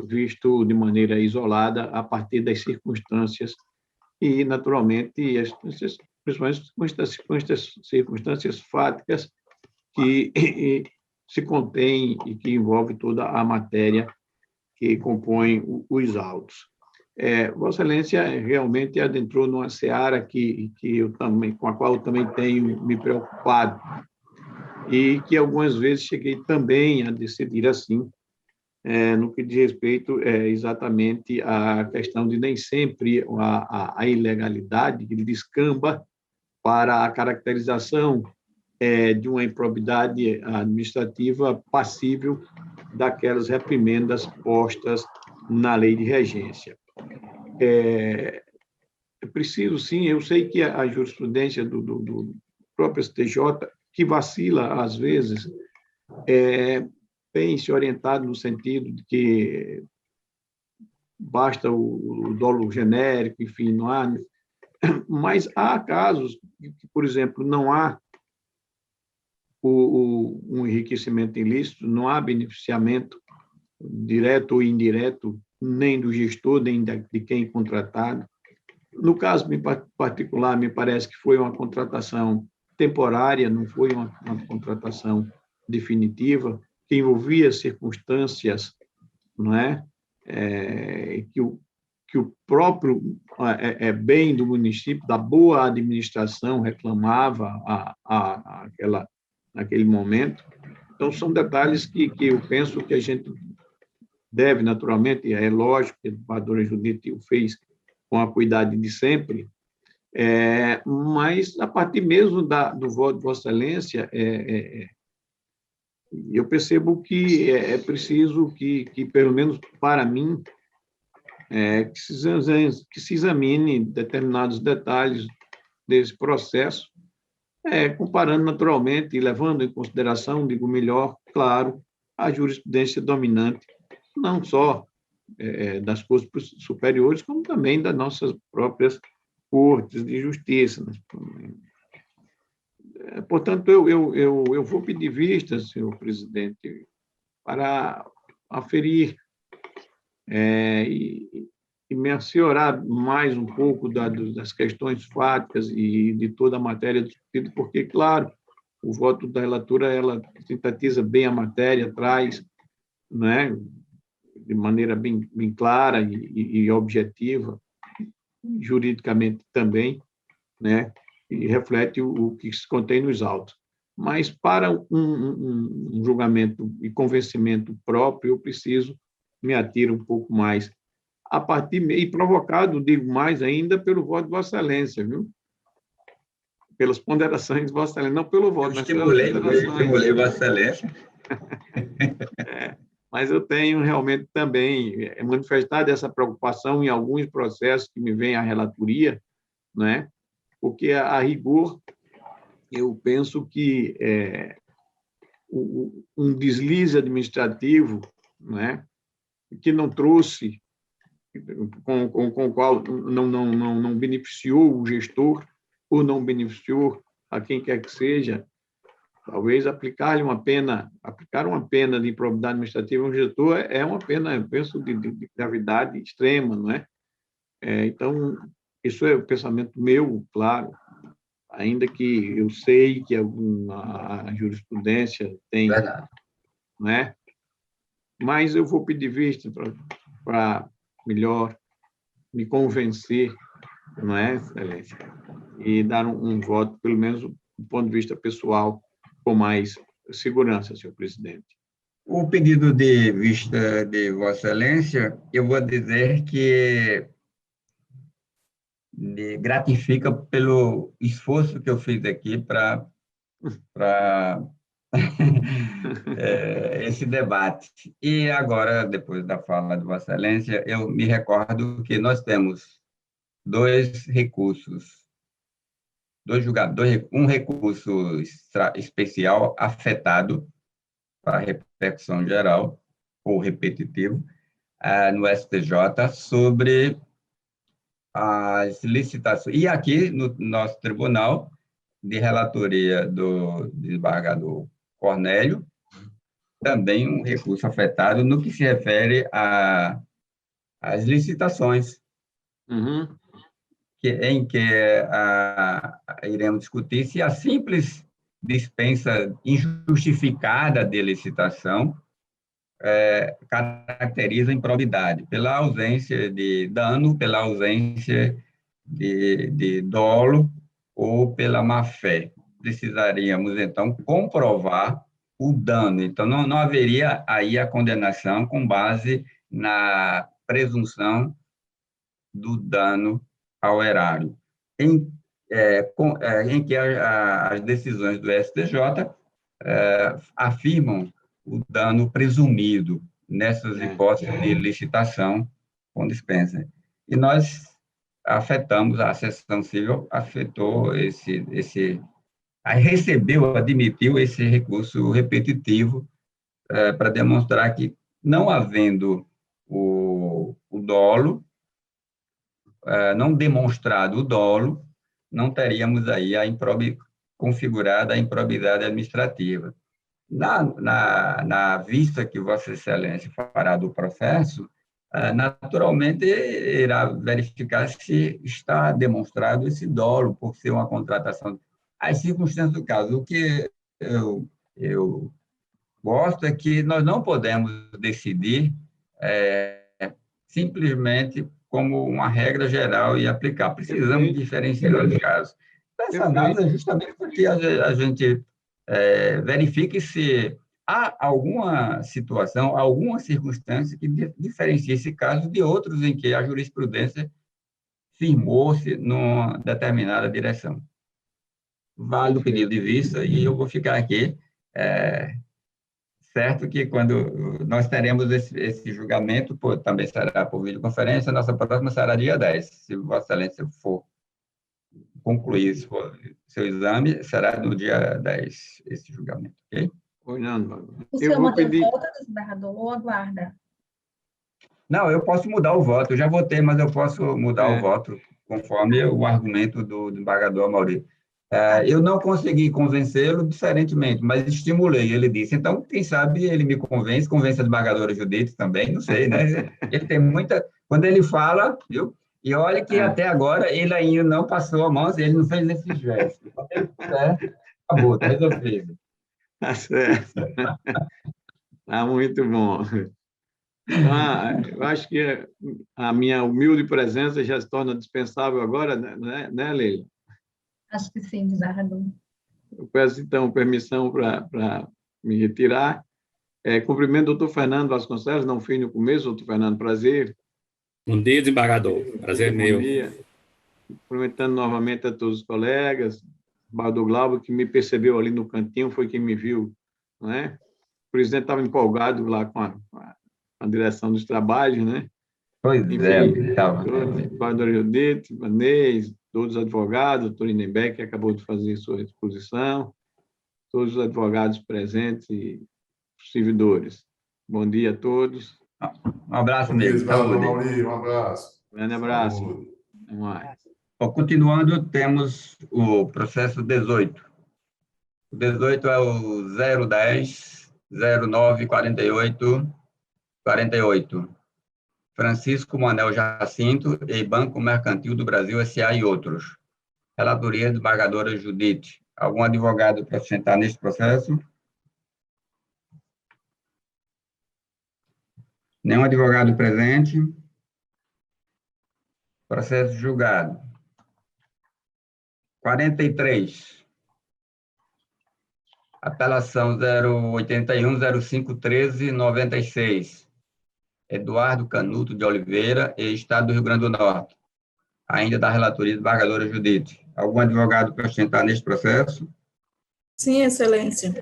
visto de maneira isolada a partir das circunstâncias e, naturalmente, as principalmente com estas circunstâncias fáticas que se contém e que envolve toda a matéria que compõe os autos. Vossa Excelência realmente adentrou numa seara que eu também, com a qual eu também tenho me preocupado, e que algumas vezes cheguei também a decidir assim, no que diz respeito exatamente à questão de nem sempre a ilegalidade que descamba para a caracterização de uma improbidade administrativa passível daquelas reprimendas postas na lei de regência. É preciso, sim, eu sei que a jurisprudência do próprio STJ, que vacila às vezes, tem se orientado no sentido de que basta o dolo genérico, enfim, não há... Mas há casos que, por exemplo, não há um enriquecimento ilícito, não há beneficiamento direto ou indireto, nem do gestor, nem de quem é contratado. No caso particular, me parece que foi uma contratação temporária, não foi uma contratação definitiva, que envolvia circunstâncias, não é? Que o próprio bem do município, da boa administração, reclamava naquele momento. Então, são detalhes que eu penso que a gente deve, naturalmente, é lógico que a doutora Judite o fez com a cuidado de sempre, mas, a partir mesmo do voto de Vossa Excelência, eu percebo que é preciso que, pelo menos para mim, que se examine determinados detalhes desse processo, comparando naturalmente e levando em consideração, digo melhor, claro, a jurisprudência dominante, não só das cortes superiores, como também das nossas próprias cortes de justiça. Portanto, eu vou pedir vista, senhor presidente, para aferir e me assenhorar mais um pouco das questões fáticas e de toda a matéria discutida, porque, claro, o voto da relatora ela sintetiza bem a matéria, traz, né, de maneira bem clara e objetiva, juridicamente também, né, e reflete o que se contém nos autos. Mas, para um julgamento e convencimento próprio, eu preciso me atirar um pouco mais, a partir, e provocado, digo mais ainda, pelo voto de Vossa Excelência, viu? Pelas ponderações de Vossa Excelência, não pelo voto, mas pelas ponderações. Eu estimulei Vossa Excelência. Mas eu tenho realmente também manifestado essa preocupação em alguns processos que me vêm à relatoria, né? Porque, a rigor, eu penso que um deslize administrativo, né, que não trouxe, com o qual não beneficiou o gestor ou não beneficiou a quem quer que seja, talvez aplicar uma pena de improbidade administrativa a um gestor é uma pena, eu penso, de gravidade extrema, não é? Então, isso é o pensamento meu, claro, ainda que eu sei que a jurisprudência tem, não é? Mas eu vou pedir vista para melhor me convencer, não é, Excelência? E dar um voto, pelo menos do ponto de vista pessoal, com mais segurança, senhor presidente. O pedido de vista de Vossa Excelência, eu vou dizer que me gratifica pelo esforço que eu fiz aqui para esse debate. E agora, depois da fala de Vossa Excelência, eu me recordo que nós temos dois recursos, um recurso especial afetado para repercussão geral ou repetitivo no STJ sobre as licitações. E aqui, no nosso tribunal, de relatoria do desembargador Cornélio, também um recurso afetado no que se refere às licitações. Uhum. em que iremos discutir se a simples dispensa injustificada de licitação caracteriza improbidade, pela ausência de dano, pela ausência de dolo ou pela má-fé. Precisaríamos, então, comprovar o dano. Então, não haveria aí a condenação com base na presunção do dano ao erário, em que as decisões do STJ afirmam o dano presumido nessas hipóteses de licitação com dispensa. E nós afetamos, a Seção Civil afetou admitiu esse recurso repetitivo para demonstrar que, não havendo o dolo, não demonstrado o dolo, não teríamos aí configurada a improbidade administrativa. Na vista que Vossa Excelência fará do processo, naturalmente irá verificar se está demonstrado esse dolo por ser uma contratação. As circunstâncias do caso, o que eu gosto é que nós não podemos decidir simplesmente como uma regra geral e aplicar. Precisamos diferenciar os casos. Essa análise é justamente porque a gente verifique se há alguma situação, alguma circunstância que diferencie esse caso de outros em que a jurisprudência firmou-se numa determinada direção. Vale o pedido de vista e eu vou ficar aqui, certo que quando nós teremos esse julgamento, também será por videoconferência, nossa próxima será dia 10, se Vossa Excelência for concluir seu exame, será no dia 10 esse julgamento, ok? O senhor mantém volta, desembargador, ou aguarda? Não, eu posso mudar o voto, eu já votei, mas eu posso mudar o voto conforme o argumento do desembargador Amaury. Eu não consegui convencê-lo diferentemente, mas estimulei, ele disse. Então, quem sabe ele me convence a desembargadora Judite também, não sei, né? Ele tem muita... Quando ele fala, viu? E olha que até agora ele ainda não passou a mão, ele não fez esse gesto. Quando ele fizer, acabou, está resolvido. Tá certo. Tá muito bom. Eu acho que a minha humilde presença já se torna dispensável agora, né, Leila? Acho que sim, desembargador. Eu peço, então, permissão para me retirar. Cumprimento o doutor Fernando Vasconcelos, não fui no começo, doutor Fernando, prazer. Bom dia, desembargador. Prazer meu. Bom dia. Cumprimentando novamente a todos os colegas, o desembargador Glauber, que me percebeu ali no cantinho, foi quem me viu, não é? O presidente estava empolgado lá com a direção dos trabalhos, né? Pois é, estava. Desembargador Judite, Vanês, todos os advogados, doutor Inembeck, que acabou de fazer sua exposição, todos os advogados presentes e servidores. Bom dia a todos. Um abraço, amigo. Um abraço. Grande abraço. Vamos lá. Continuando, temos o processo 18. O 18 é o 010 09 48 48. Francisco Manel Jacinto e Banco Mercantil do Brasil S.A. e outros. Relatoria do desembargadora Judite. Algum advogado para sentar neste processo? Nenhum advogado presente. Processo julgado. 43. Apelação 081 0513 96. Eduardo Canuto de Oliveira e Estado do Rio Grande do Norte. Ainda da relatoria do desembargadora Judite. Algum advogado para ostentar neste processo? Sim, Excelência.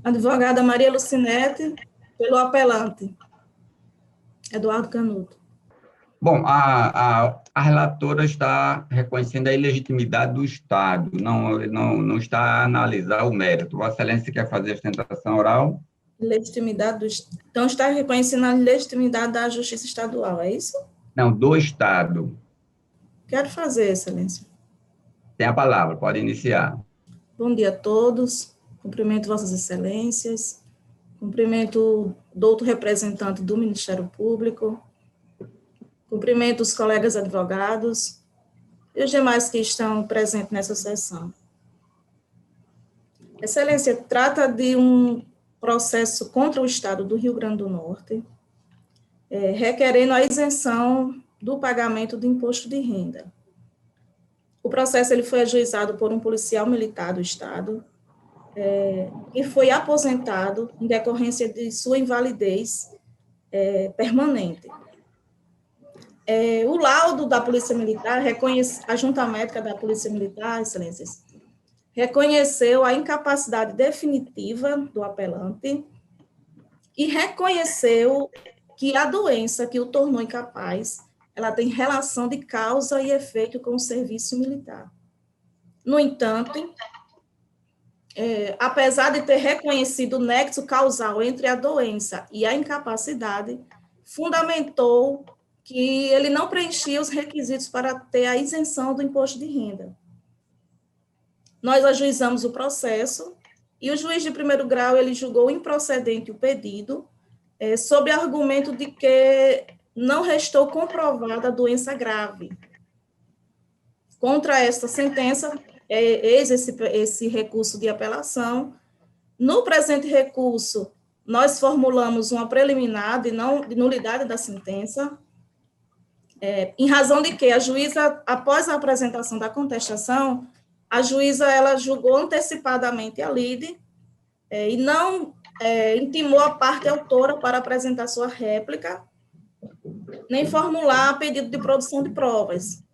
Advogada Maria Lucinete, pelo apelante. Eduardo Canuto. Bom, a relatora está reconhecendo a ilegitimidade do Estado, não está a analisar o mérito. Vossa Excelência quer fazer a sustentação oral? Legitimidade do Estado. Então, está reconhecendo a legitimidade da Justiça Estadual, é isso? Não, do Estado. Quero fazer, Excelência. Tem a palavra, pode iniciar. Bom dia a todos. Cumprimento Vossas Excelências. Cumprimento o doutor representante do Ministério Público. Cumprimento os colegas advogados. e os demais que estão presentes nessa sessão. Excelência, trata de um processo contra o Estado do Rio Grande do Norte, requerendo a isenção do pagamento do imposto de renda. O processo ele foi ajuizado por um policial militar do Estado, e foi aposentado em decorrência de sua invalidez permanente. O laudo da Polícia Militar, a Junta Médica da Polícia Militar, Excelências, reconheceu a incapacidade definitiva do apelante e reconheceu que a doença que o tornou incapaz, ela tem relação de causa e efeito com o serviço militar. No entanto, apesar de ter reconhecido o nexo causal entre a doença e a incapacidade, fundamentou que ele não preenchia os requisitos para ter a isenção do imposto de renda. Nós ajuizamos o processo e o juiz de primeiro grau ele julgou improcedente o pedido, sob argumento de que não restou comprovada a doença grave. Contra esta sentença, eis esse recurso de apelação. No presente recurso, nós formulamos uma preliminar de nulidade da sentença, em razão de que a juíza, após a apresentação da contestação, a juíza ela julgou antecipadamente a lide e não intimou a parte autora para apresentar sua réplica, nem formular pedido de produção de provas.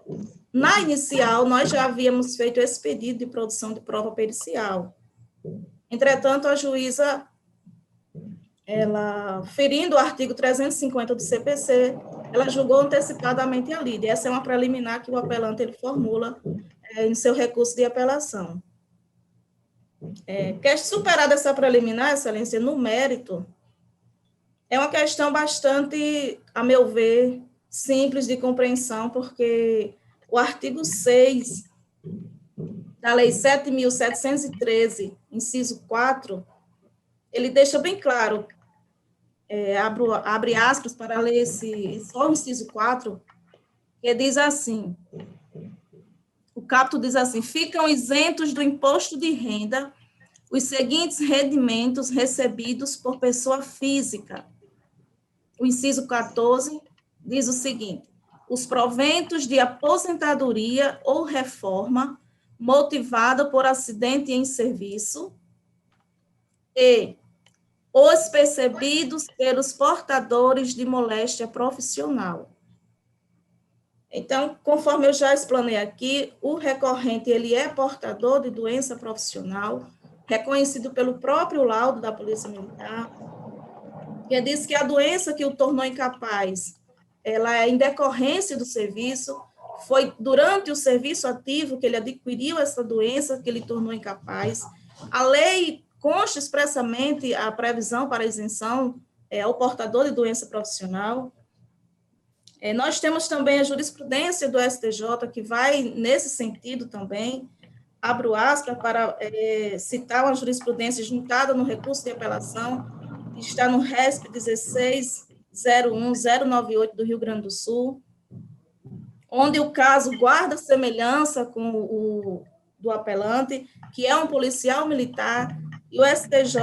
Na inicial, nós já havíamos feito esse pedido de produção de prova pericial. Entretanto, a juíza, ela, ferindo o artigo 350 do CPC, ela julgou antecipadamente a lide. Essa é uma preliminar que o apelante ele formula em seu recurso de apelação. Quer superar essa preliminar, Excelência, no mérito, é uma questão bastante, a meu ver, simples de compreensão, porque o artigo 6 da Lei 7.713, inciso 4, ele deixa bem claro, abre aspas para ler só o inciso 4, que diz assim, o caput diz assim, ficam isentos do imposto de renda os seguintes rendimentos recebidos por pessoa física. O inciso 14 diz o seguinte, os proventos de aposentadoria ou reforma motivada por acidente em serviço e os percebidos pelos portadores de moléstia profissional. Então, conforme eu já explanei aqui, o recorrente ele é portador de doença profissional, reconhecido pelo próprio laudo da Polícia Militar, que diz que a doença que o tornou incapaz, ela é em decorrência do serviço, foi durante o serviço ativo que ele adquiriu essa doença que ele tornou incapaz. A lei consta expressamente a previsão para a isenção ao portador de doença profissional. Nós temos também a jurisprudência do STJ, que vai nesse sentido também, abro aspas para citar uma jurisprudência juntada no recurso de apelação, que está no RESP 16.01098 do Rio Grande do Sul, onde o caso guarda semelhança com o do apelante, que é um policial militar, e o STJ,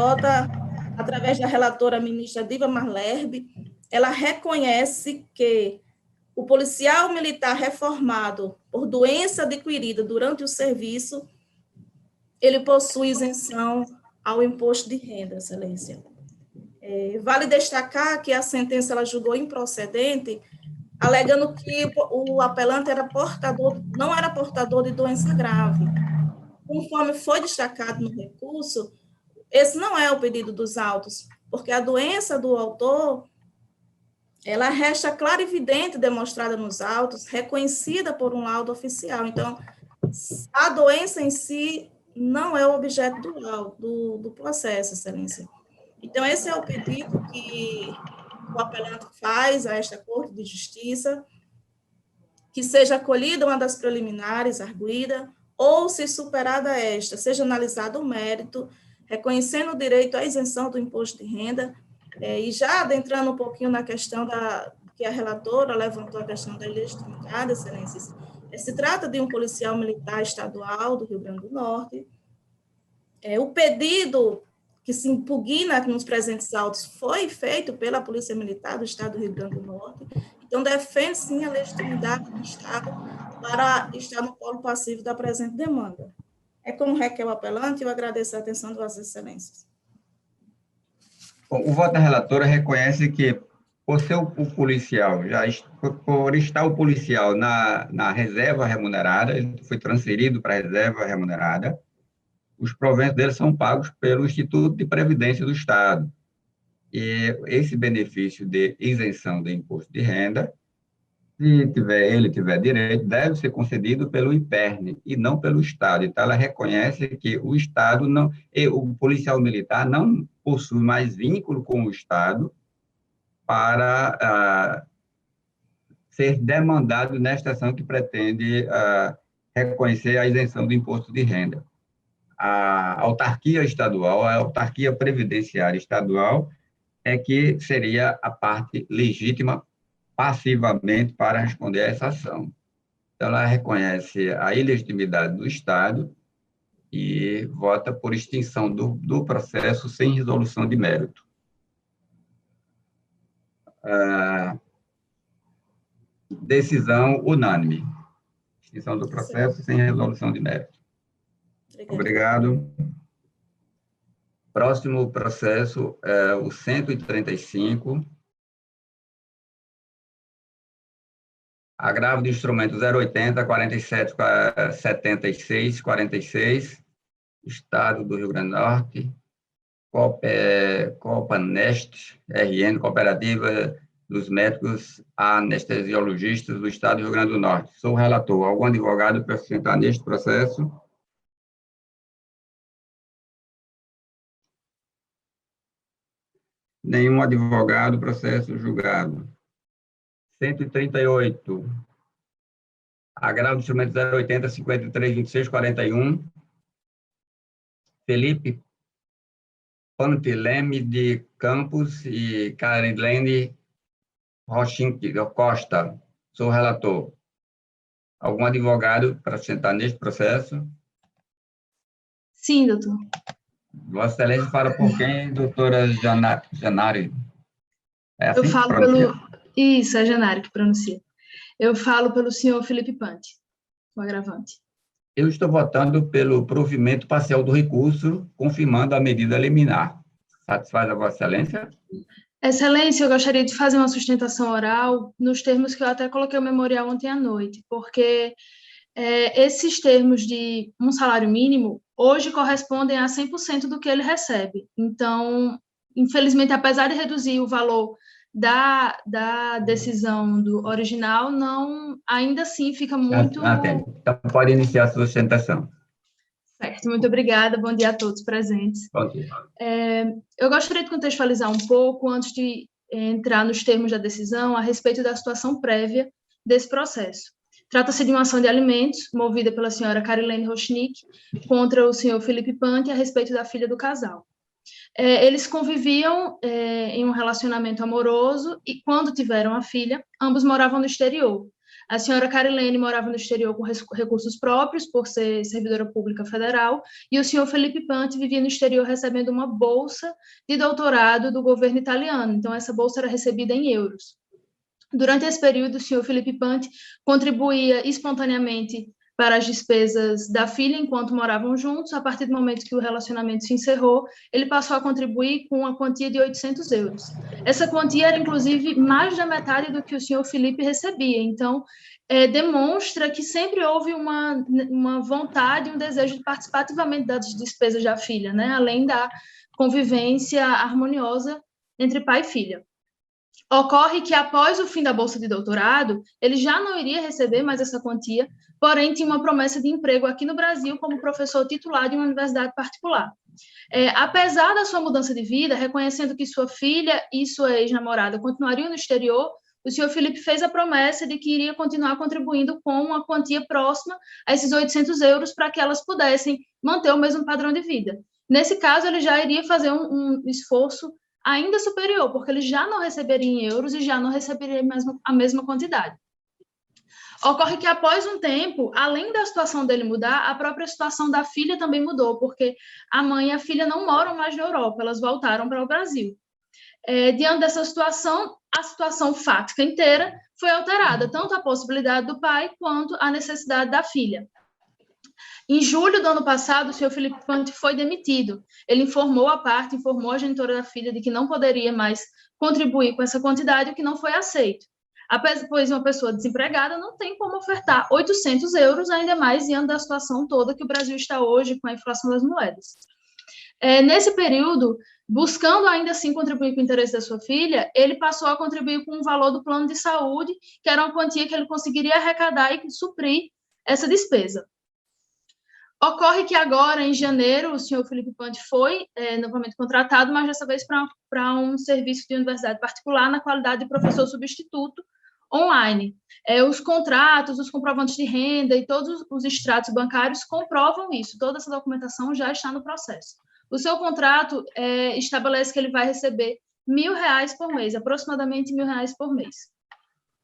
através da relatora ministra Diva Marlerbe, ela reconhece que o policial militar reformado por doença adquirida durante o serviço, ele possui isenção ao imposto de renda, Excelência. Vale destacar que a sentença ela julgou improcedente, alegando que o apelante não era portador de doença grave. Conforme foi destacado no recurso, esse não é o pedido dos autos, porque a doença do autor, ela resta clara e evidente demonstrada nos autos, reconhecida por um laudo oficial. Então, a doença em si não é o objeto do laudo, do processo, Excelência. Então, esse é o pedido que o apelante faz a esta Corte de Justiça, que seja acolhida uma das preliminares arguida, ou, se superada esta, seja analisado o mérito, reconhecendo o direito à isenção do imposto de renda, e já adentrando um pouquinho na questão que a relatora levantou a questão da ilegitimidade, Excelências, Se trata de um policial militar estadual do Rio Grande do Norte. O pedido que se impugna nos presentes autos foi feito pela Polícia Militar do Estado do Rio Grande do Norte. Então, defende, sim, a legitimidade do Estado para estar no polo passivo da presente demanda. Como requer o apelante, eu agradeço a atenção de Vossas Excelências. Bom, o voto da relatora reconhece que, por ser o policial, por estar o policial na reserva remunerada, ele foi transferido para a reserva remunerada, os proventos dele são pagos pelo Instituto de Previdência do Estado. E esse benefício de isenção de imposto de renda, se ele tiver direito, deve ser concedido pelo IPERN e não pelo Estado. Então, ela reconhece que o Estado o policial militar não possui mais vínculo com o Estado para ser demandado nesta ação que pretende reconhecer a isenção do imposto de renda. A autarquia estadual, a autarquia previdenciária estadual, é que seria a parte legítima passivamente para responder a essa ação. Então, ela reconhece a ilegitimidade do Estado e vota por extinção do processo sem resolução de mérito. Decisão unânime. Extinção do processo sem resolução de mérito. Obrigado. Próximo processo é o 135. Agravo de instrumento 080, 47, 76, 46, Estado do Rio Grande do Norte, Copanest, RN, Cooperativa dos Médicos Anestesiologistas do Estado do Rio Grande do Norte. Sou o relator. Algum advogado para apresentar neste processo? Nenhum advogado, processo julgado. 138. Agravo do instrumento 080, 53, 26, 41. Felipe Pantileme de Campos e Carilene Rochin Costa. Sou o relator. Algum advogado para apresentar neste processo? Sim, doutor. Vossa Excelência fala por quem, doutora Janari? Assim eu falo pelo... Isso, é Janari que pronuncia. Eu falo pelo senhor Felipe Pante, o agravante. Eu estou votando pelo provimento parcial do recurso, confirmando a medida liminar. Satisfaz a Vossa Excelência? Excelência, eu gostaria de fazer uma sustentação oral nos termos que eu até coloquei o memorial ontem à noite, porque esses termos de um salário mínimo hoje correspondem a 100% do que ele recebe. Então, infelizmente, apesar de reduzir o valor da decisão do original, ainda assim fica muito... Então, pode iniciar a sua sustentação. Certo, muito obrigada. Bom dia a todos presentes. Bom dia. Eu gostaria de contextualizar um pouco, antes de entrar nos termos da decisão, a respeito da situação prévia desse processo. Trata-se de uma ação de alimentos, movida pela senhora Carilene Rochnick, contra o senhor Felipe Pante, a respeito da filha do casal. Eles conviviam em um relacionamento amoroso e, quando tiveram a filha, ambos moravam no exterior. A senhora Carilene morava no exterior com recursos próprios, por ser servidora pública federal, e o senhor Felipe Pante vivia no exterior recebendo uma bolsa de doutorado do governo italiano. Então, essa bolsa era recebida em euros. Durante esse período, o senhor Felipe Pante contribuía espontaneamente para as despesas da filha enquanto moravam juntos. A partir do momento que o relacionamento se encerrou, ele passou a contribuir com uma quantia de 800 euros. Essa quantia era, inclusive, mais da metade do que o senhor Felipe recebia. Então, demonstra que sempre houve uma vontade, um desejo de participar ativamente das despesas da filha, né? Além da convivência harmoniosa entre pai e filha. Ocorre que, após o fim da bolsa de doutorado, ele já não iria receber mais essa quantia, porém tinha uma promessa de emprego aqui no Brasil como professor titular de uma universidade particular. Apesar da sua mudança de vida, reconhecendo que sua filha e sua ex-namorada continuariam no exterior, o senhor Felipe fez a promessa de que iria continuar contribuindo com uma quantia próxima a esses 800 euros para que elas pudessem manter o mesmo padrão de vida. Nesse caso, ele já iria fazer um esforço ainda superior, porque ele já não receberia em euros e já não receberia a mesma quantidade. Ocorre que, após um tempo, além da situação dele mudar, a própria situação da filha também mudou, porque a mãe e a filha não moram mais na Europa, elas voltaram para o Brasil. Diante dessa situação, a situação fática inteira foi alterada, tanto a possibilidade do pai quanto a necessidade da filha. Em julho do ano passado, o senhor Felipe Pante foi demitido. Ele informou a genitora da filha de que não poderia mais contribuir com essa quantidade, o que não foi aceito. Pois uma pessoa desempregada não tem como ofertar 800 euros, ainda mais diante da situação toda que o Brasil está hoje com a inflação das moedas. Nesse período, buscando ainda assim contribuir com o interesse da sua filha, ele passou a contribuir com o valor do plano de saúde, que era uma quantia que ele conseguiria arrecadar e suprir essa despesa. Ocorre que agora, em janeiro, o senhor Felipe Pante foi novamente contratado, mas dessa vez para um serviço de universidade particular na qualidade de professor substituto online. Os contratos, os comprovantes de renda e todos os extratos bancários comprovam isso, toda essa documentação já está no processo. O seu contrato estabelece que ele vai receber R$1.000 por mês, aproximadamente R$1.000 por mês.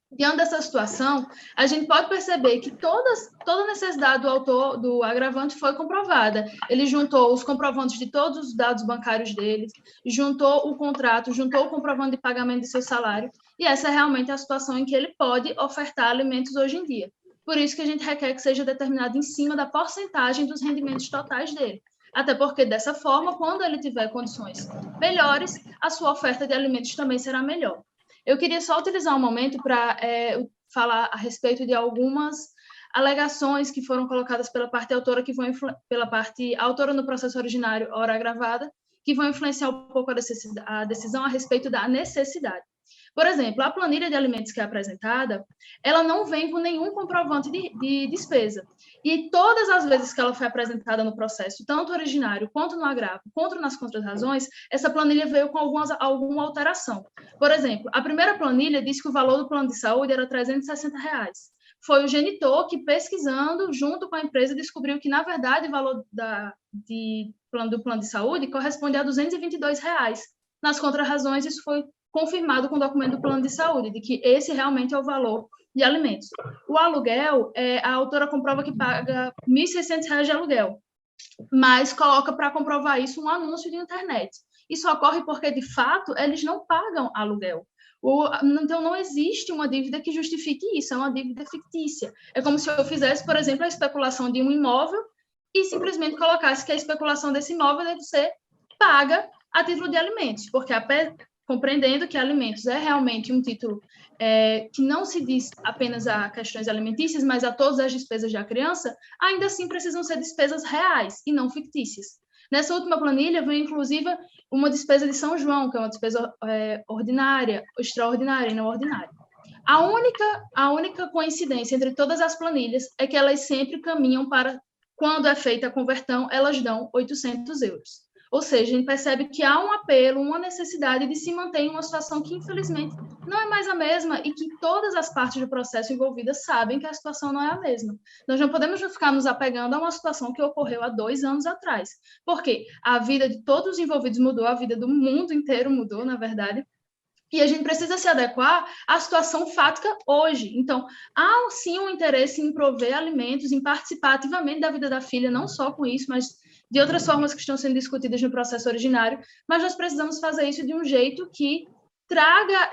Diante dessa situação, a gente pode perceber que toda a necessidade do autor, do agravante, foi comprovada. Ele juntou os comprovantes de todos os dados bancários deles, juntou o contrato, juntou o comprovante de pagamento de seu salário, e essa é realmente a situação em que ele pode ofertar alimentos hoje em dia. Por isso que a gente requer que seja determinado em cima da porcentagem dos rendimentos totais dele. Até porque, dessa forma, quando ele tiver condições melhores, a sua oferta de alimentos também será melhor. Eu queria só utilizar um momento para falar a respeito de algumas alegações que foram colocadas pela parte autora, pela parte autora no processo originário, hora agravada, que vão influenciar um pouco a decisão a respeito da necessidade. Por exemplo, a planilha de alimentos que é apresentada, ela não vem com nenhum comprovante de despesa. E todas as vezes que ela foi apresentada no processo, tanto originário, quanto no agravo, quanto nas contrarrazões, essa planilha veio com alguma alteração. Por exemplo, a primeira planilha disse que o valor do plano de saúde era R$360. Foi o genitor que, pesquisando junto com a empresa, descobriu que, na verdade, o valor do plano de saúde corresponde a R$222. Nas contrarrazões, isso foi confirmado com o documento do plano de saúde, de que esse realmente é o valor de alimentos. O aluguel, a autora comprova que paga R$1.600 de aluguel, mas coloca para comprovar isso um anúncio de internet. Isso ocorre porque, de fato, eles não pagam aluguel. Então, não existe uma dívida que justifique isso, é uma dívida fictícia. É como se eu fizesse, por exemplo, a especulação de um imóvel e simplesmente colocasse que a especulação desse imóvel deve ser paga a título de alimentos, porque compreendendo que alimentos é realmente um título que não se diz apenas a questões alimentícias, mas a todas as despesas da criança, ainda assim precisam ser despesas reais e não fictícias. Nessa última planilha, vem, inclusive, uma despesa de São João, que é uma despesa ordinária, extraordinária e não ordinária. A única coincidência entre todas as planilhas é que elas sempre caminham para, quando é feita a conversão, elas dão 800 euros. Ou seja, a gente percebe que há um apelo, uma necessidade de se manter em uma situação que, infelizmente, não é mais a mesma e que todas as partes do processo envolvidas sabem que a situação não é a mesma. Nós não podemos ficar nos apegando a uma situação que ocorreu há 2 anos atrás, porque a vida de todos os envolvidos mudou, a vida do mundo inteiro mudou, na verdade, e a gente precisa se adequar à situação fática hoje. Então, há sim um interesse em prover alimentos, em participar ativamente da vida da filha, não só com isso, mas de outras formas que estão sendo discutidas no processo originário, mas nós precisamos fazer isso de um jeito que traga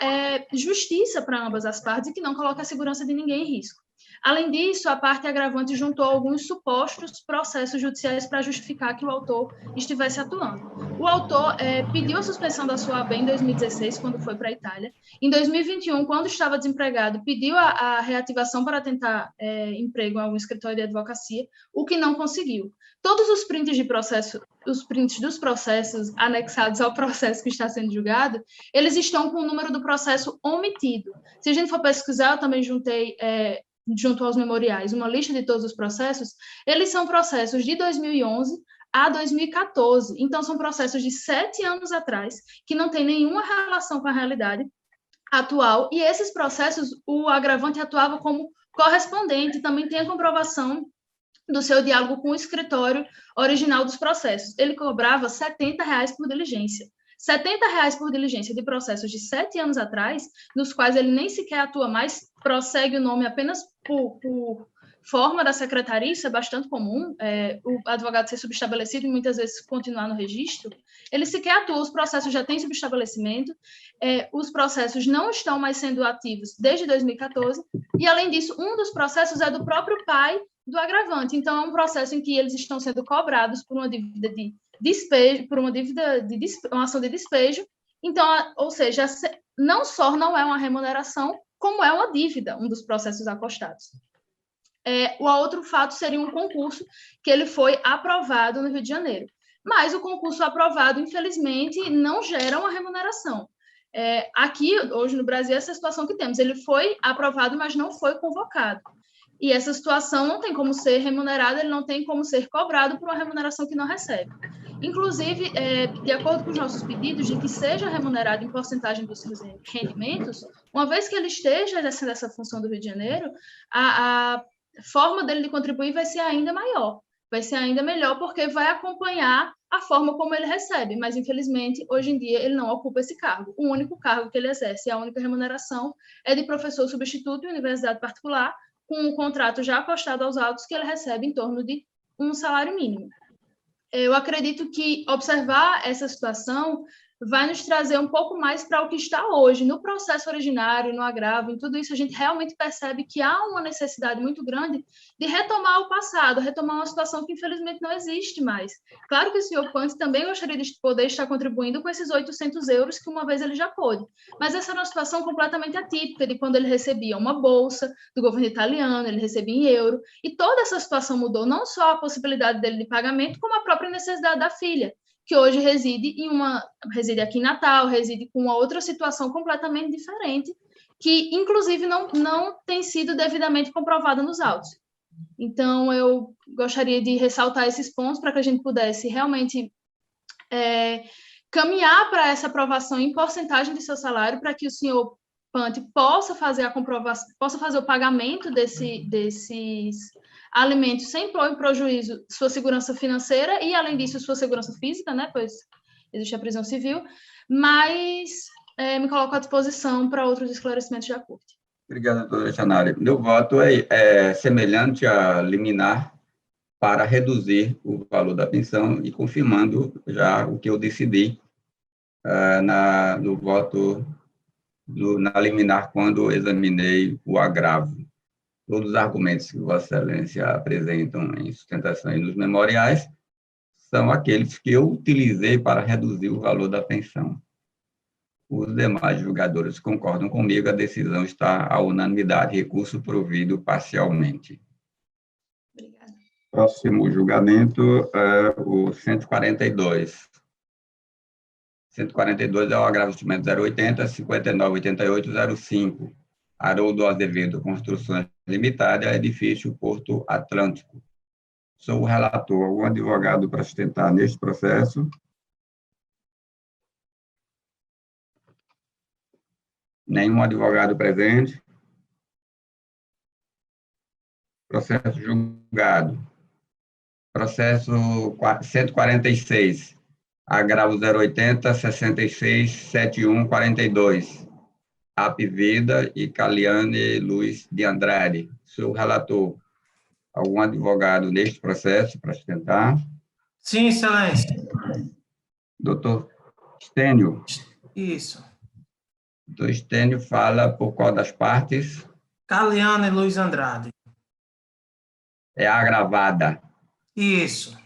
justiça para ambas as partes e que não coloque a segurança de ninguém em risco. Além disso, a parte agravante juntou alguns supostos processos judiciais para justificar que o autor estivesse atuando. O autor pediu a suspensão da sua AB em 2016, quando foi para a Itália. Em 2021, quando estava desempregado, pediu a reativação para tentar emprego em algum escritório de advocacia, o que não conseguiu. Todos os prints de processo, os prints dos processos anexados ao processo que está sendo julgado, eles estão com o número do processo omitido. Se a gente for pesquisar, eu também juntei, junto aos memoriais, uma lista de todos os processos. Eles são processos de 2011 a 2014. Então, são processos de 7 anos atrás, que não tem nenhuma relação com a realidade atual. E esses processos, o agravante atuava como correspondente, também tem a comprovação do seu diálogo com o escritório original dos processos. Ele cobrava R$70 por diligência. R$ 70 por diligência de processos de 7 anos atrás, nos quais ele nem sequer atua mais, prossegue o nome apenas por forma da secretaria, isso é bastante comum, o advogado ser subestabelecido e muitas vezes continuar no registro, ele sequer atua, os processos já têm subestabelecimento, os processos não estão mais sendo ativos desde 2014, e além disso, um dos processos é do próprio pai do agravante, então é um processo em que eles estão sendo cobrados por uma dívida de despejo, por uma ação de despejo, então, ou seja, não só não é uma remuneração, como é uma dívida, um dos processos acostados. O outro fato seria um concurso que ele foi aprovado no Rio de Janeiro. Mas o concurso aprovado, infelizmente, não gera uma remuneração. Aqui, hoje no Brasil, essa situação que temos. Ele foi aprovado, mas não foi convocado. E essa situação não tem como ser remunerada, ele não tem como ser cobrado por uma remuneração que não recebe. Inclusive, de acordo com os nossos pedidos de que seja remunerado em porcentagem dos seus rendimentos, uma vez que ele esteja exercendo essa função do Rio de Janeiro, a forma dele de contribuir vai ser ainda maior, vai ser ainda melhor, porque vai acompanhar a forma como ele recebe, mas, infelizmente, hoje em dia, ele não ocupa esse cargo. O único cargo que ele exerce, a única remuneração, é de professor substituto em universidade particular, com um contrato já acostado aos autos, que ele recebe em torno de um salário mínimo. Eu acredito que observar essa situação vai nos trazer um pouco mais para o que está hoje. No processo originário, no agravo, em tudo isso, a gente realmente percebe que há uma necessidade muito grande de retomar o passado, retomar uma situação que, infelizmente, não existe mais. Claro que o senhor Pante também gostaria de poder estar contribuindo com esses 800 euros que uma vez ele já pôde, mas essa era uma situação completamente atípica de quando ele recebia uma bolsa do governo italiano, ele recebia em euro, e toda essa situação mudou, não só a possibilidade dele de pagamento, como a própria necessidade da filha, que hoje reside aqui em Natal, reside com uma outra situação completamente diferente, que, inclusive, não tem sido devidamente comprovada nos autos. Então, eu gostaria de ressaltar esses pontos para que a gente pudesse realmente caminhar para essa aprovação em porcentagem de seu salário, para que o senhor Pante possa fazer a comprovação, possa fazer o pagamento desses alimentos sem pôr em prejuízo sua segurança financeira e, além disso, sua segurança física, né, pois existe a prisão civil, mas me coloco à disposição para outros esclarecimentos da Corte. Obrigado, doutora Chanari. Meu voto é semelhante a liminar para reduzir o valor da pensão e confirmando já o que eu decidi no voto na liminar quando examinei o agravo. Todos os argumentos que Vossa Excelência apresentam em sustentação e nos memoriais são aqueles que eu utilizei para reduzir o valor da pensão. Os demais julgadores concordam comigo, a decisão está à unanimidade, recurso provido parcialmente. Obrigada. Próximo julgamento é o 142. 142 é o agravo de instrumento 080, 598805. Haroldo Azevedo Construções Limitada, edifício Porto Atlântico. Sou o relator. Algum advogado para sustentar neste processo? Nenhum advogado presente. Processo julgado. Processo 146. Agravo 080, 66, 71, 42. Apvida e Caliane Luiz de Andrade. Sou o relator. Algum advogado neste processo para sustentar? Sim, excelência. Doutor Stênio. Isso. Doutor Stênio fala por qual das partes? Caliane Luiz Andrade. É a agravada. Isso.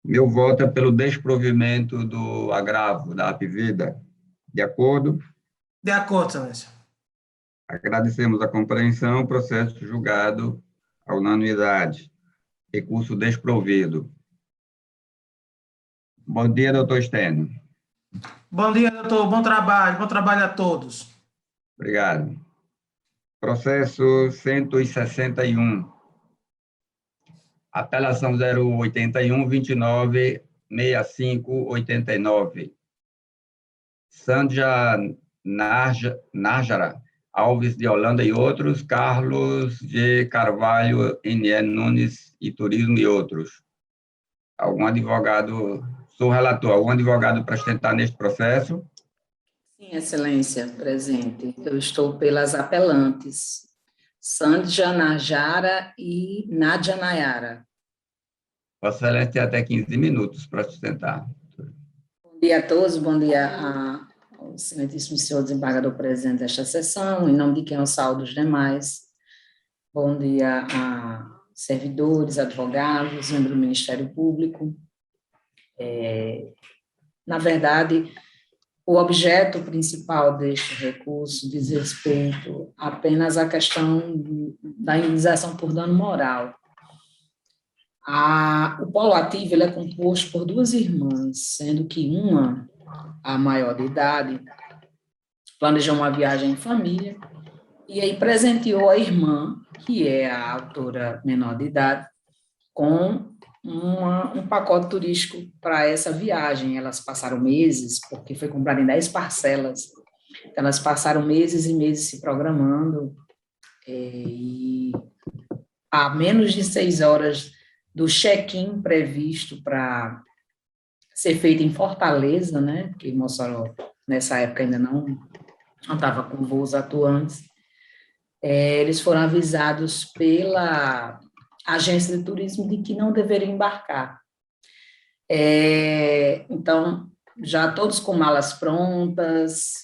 Meu voto é pelo desprovimento do agravo da Apvida. De acordo? De acordo, excelência. Agradecemos a compreensão. Processo julgado à unanimidade. Recurso desprovido. Bom dia, doutor Stênio. Bom dia, doutor. Bom trabalho a todos. Obrigado. Processo 161. Apelação 081, 29, 65, 89. Sandra Nájara Alves de Holanda e outros, Carlos de Carvalho, N.E. Nunes e Turismo e outros. Algum advogado Sou relator. Algum advogado para sustentar neste processo? Sim, Excelência, presente. Eu estou pelas apelantes, Sandja Najara e Nádia Nayara. Vossa Excelência tem até 15 minutos para sustentar. Bom dia a todos, bom dia ao excelentíssimo senhor desembargador presente desta sessão, em nome de quem eu saúdo os demais. Bom dia a servidores, advogados, membros do Ministério Público. Na verdade, o objeto principal deste recurso diz respeito apenas à questão da indenização por dano moral. O polo ativo ele é composto por duas irmãs, sendo que uma, a maior de idade, planejou uma viagem em família e aí presenteou a irmã, que é a autora menor de idade, com um pacote turístico para essa viagem. Elas passaram meses, porque foi comprado em 10 parcelas, então elas passaram meses e meses se programando, e a menos de 6 horas do check-in previsto para ser feito em Fortaleza, né, porque Mossoró, nessa época, ainda não estava com voos atuantes, eles foram avisados pela agência de turismo de que não deveriam embarcar. Então, já todos com malas prontas,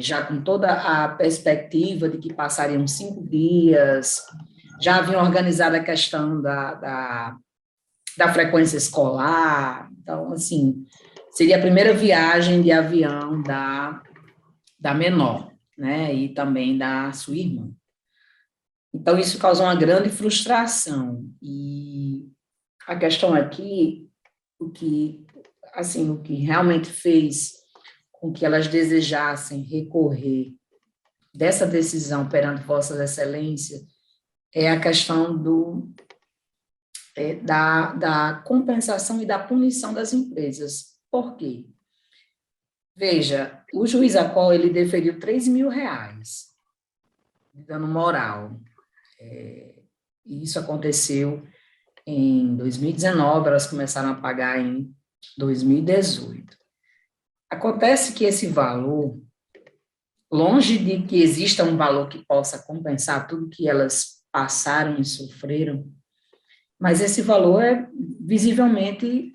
já com toda a perspectiva de que passariam 5 dias, já haviam organizado a questão da frequência escolar. Então, assim, seria a primeira viagem de avião da menor, né, e também da sua irmã. Então, isso causou uma grande frustração. E a questão aqui, o que realmente fez com que elas desejassem recorrer dessa decisão perante Vossas Excelências é a questão da compensação e da punição das empresas. Por quê? Veja, o juiz Acol, ele deferiu R$3.000 de dano moral. E isso aconteceu em 2019, elas começaram a pagar em 2018. Acontece que esse valor, longe de que exista um valor que possa compensar tudo que elas passaram e sofreram, mas esse valor é visivelmente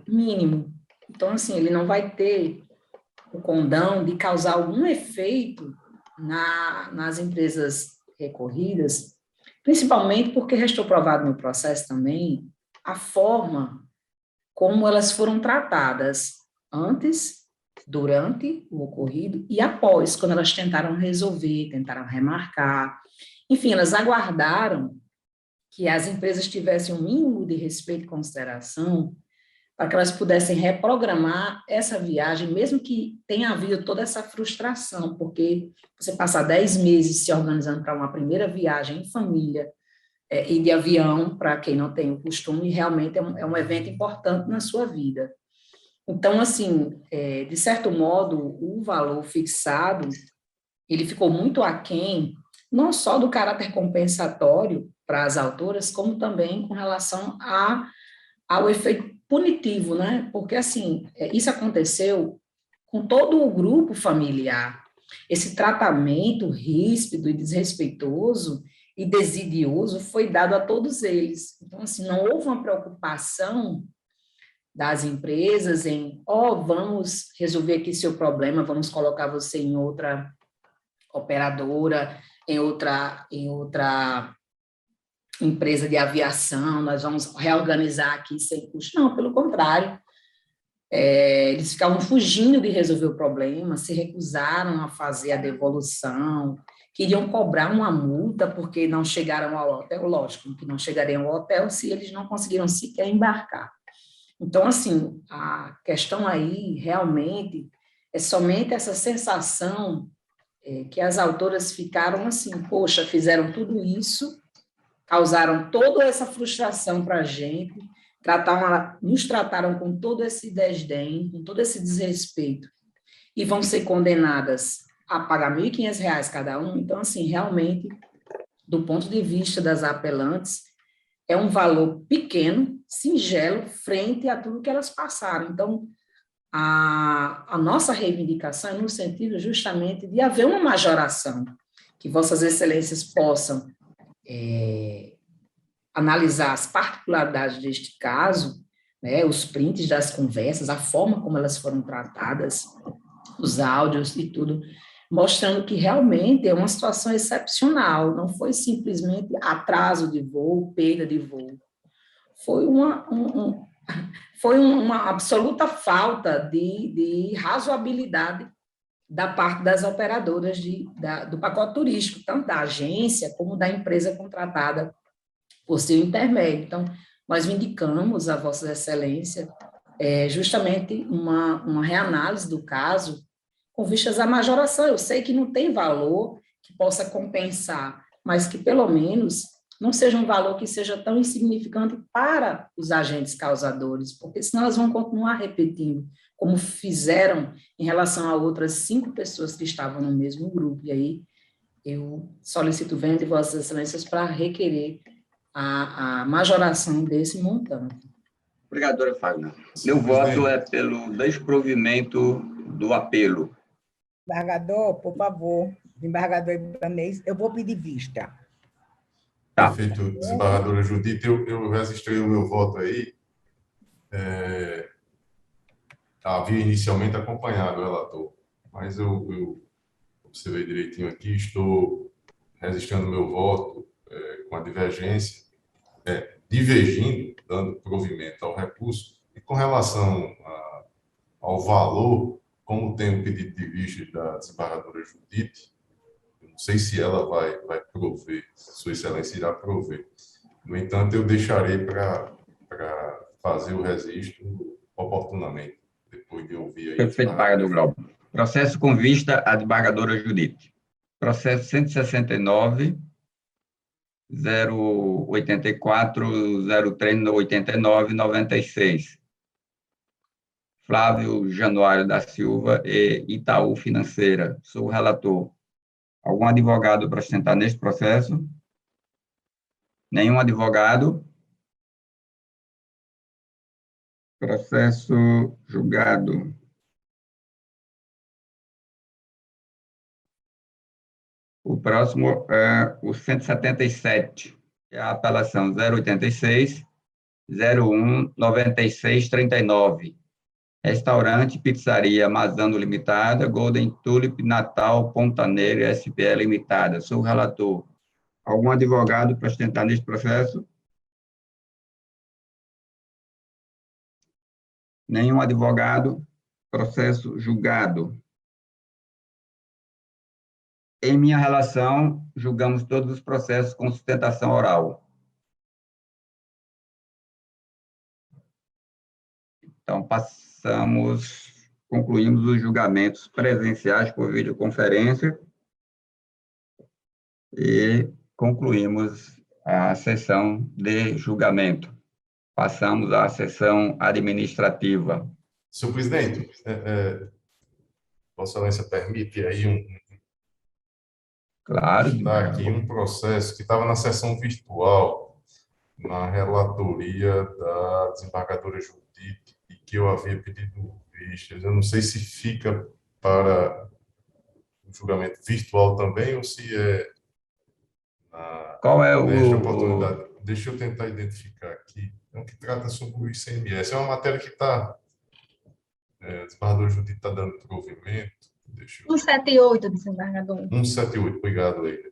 mínimo. Então, assim, ele não vai ter o condão de causar algum efeito nas empresas recorridas, principalmente porque restou provado no processo também a forma como elas foram tratadas antes, durante o ocorrido e após, quando elas tentaram resolver, tentaram remarcar. Enfim, elas aguardaram que as empresas tivessem um mínimo de respeito e consideração para que elas pudessem reprogramar essa viagem, mesmo que tenha havido toda essa frustração, porque você passar 10 meses se organizando para uma primeira viagem em família e de avião, para quem não tem o costume, realmente é um evento importante na sua vida. Então, assim, de certo modo, o valor fixado, ele ficou muito aquém, não só do caráter compensatório para as autoras, como também com relação ao efeito punitivo, né? Porque, assim, isso aconteceu com todo o grupo familiar. Esse tratamento ríspido e desrespeitoso e desidioso foi dado a todos eles. Então, assim, não houve uma preocupação das empresas em, vamos resolver aqui seu problema, vamos colocar você em outra operadora, em outra empresa de aviação, nós vamos reorganizar aqui sem custo. Não, pelo contrário, eles ficavam fugindo de resolver o problema, se recusaram a fazer a devolução, queriam cobrar uma multa porque não chegaram ao hotel, lógico que não chegariam ao hotel se eles não conseguiram sequer embarcar. Então, assim, a questão aí realmente é somente essa sensação que as autoras ficaram assim, poxa, fizeram tudo isso, causaram toda essa frustração para a gente, nos trataram com todo esse desdém, com todo esse desrespeito, e vão ser condenadas a pagar R$ 1.500 cada um. Então, assim, realmente, do ponto de vista das apelantes, é um valor pequeno, singelo, frente a tudo que elas passaram. Então, a nossa reivindicação é no sentido justamente de haver uma majoração, que Vossas Excelências possam analisar as particularidades deste caso, né, os prints das conversas, a forma como elas foram tratadas, os áudios e tudo, mostrando que realmente é uma situação excepcional, não foi simplesmente atraso de voo, perda de voo. Foi uma absoluta falta de razoabilidade da parte das operadoras do pacote turístico, tanto da agência como da empresa contratada por seu intermédio. Então, nós vindicamos a Vossa Excelência justamente uma reanálise do caso com vistas à majoração. Eu sei que não tem valor que possa compensar, mas que, pelo menos, não seja um valor que seja tão insignificante para os agentes causadores, porque senão elas vão continuar repetindo, como fizeram em relação a outras 5 pessoas que estavam no mesmo grupo. E aí eu solicito venho de Vossas Excelências para requerer a majoração desse montante. Obrigado, doutora Fagner. Meu voto é pelo desprovimento do apelo. Desembargador, por favor, desembargador Ibanez, eu vou pedir vista. Perfeito, desembargadora Judite, eu registrei o meu voto aí. Havia inicialmente acompanhado o relator, mas eu observei direitinho aqui, estou registrando o meu voto com a divergência, divergindo, dando provimento ao recurso, e com relação ao valor, como tem o pedido de vista da desembargadora Judite, não sei se ela vai prover, Sua Excelência irá prover. No entanto, eu deixarei para fazer o registro oportunamente, depois de ouvir aí. Perfeito, desembargador Glauber. Processo com vista à desembargadora Judite. Processo 169, 084, 03, 89, 96. Flávio Januário da Silva e Itaú Financeira. Sou o relator. Algum advogado para sustentar neste processo? Nenhum advogado? Processo julgado. O próximo é o 177, que é a apelação 086, 01, 96, 39. Restaurante Pizzaria Mazano Limitada, Golden Tulip Natal Ponta Negra SPE Limitada. Sou o relator. Algum advogado para sustentar neste processo? Nenhum advogado. Processo julgado. Em minha relação, julgamos todos os processos com sustentação oral. Então, concluímos os julgamentos presenciais por videoconferência e concluímos a sessão de julgamento. Passamos à sessão administrativa. Senhor presidente, Vossa Excelência permite aí Claro. Está aqui um processo que estava na sessão virtual, na relatoria da desembargadora Judite, e que eu havia pedido vistas. Eu não sei se fica para o julgamento virtual também, ou se é Qual é nesta oportunidade. Deixa eu tentar identificar aqui. É um que trata sobre o ICMS. É uma matéria que está... a desembargadora Judite está dando provimento. 178, desembargador. 178, obrigado, Leila.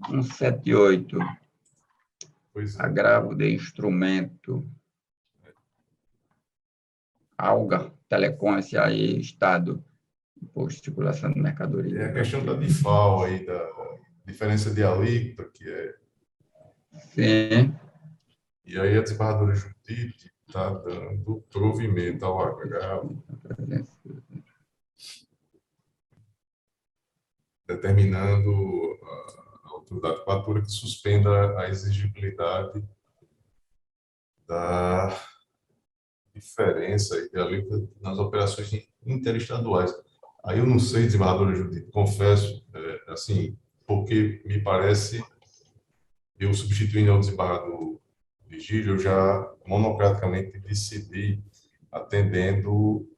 178. Pois é. Agravo de instrumento. Alga, Telecom, aí, Estado, Imposto de Circulação de Mercadoria. É a questão da DIFAL aí, da diferença de alíquota, que é... Sim. E aí a desembargadora Judite está dando provimento ao agravo, determinando a autoridade coatora que suspenda a exigibilidade da diferença e da alíquota nas operações interestaduais. Aí eu não sei, desembargadora Judite, confesso, assim, porque me parece eu substituindo o desembargador Vigílio, eu já monocraticamente decidi atendendo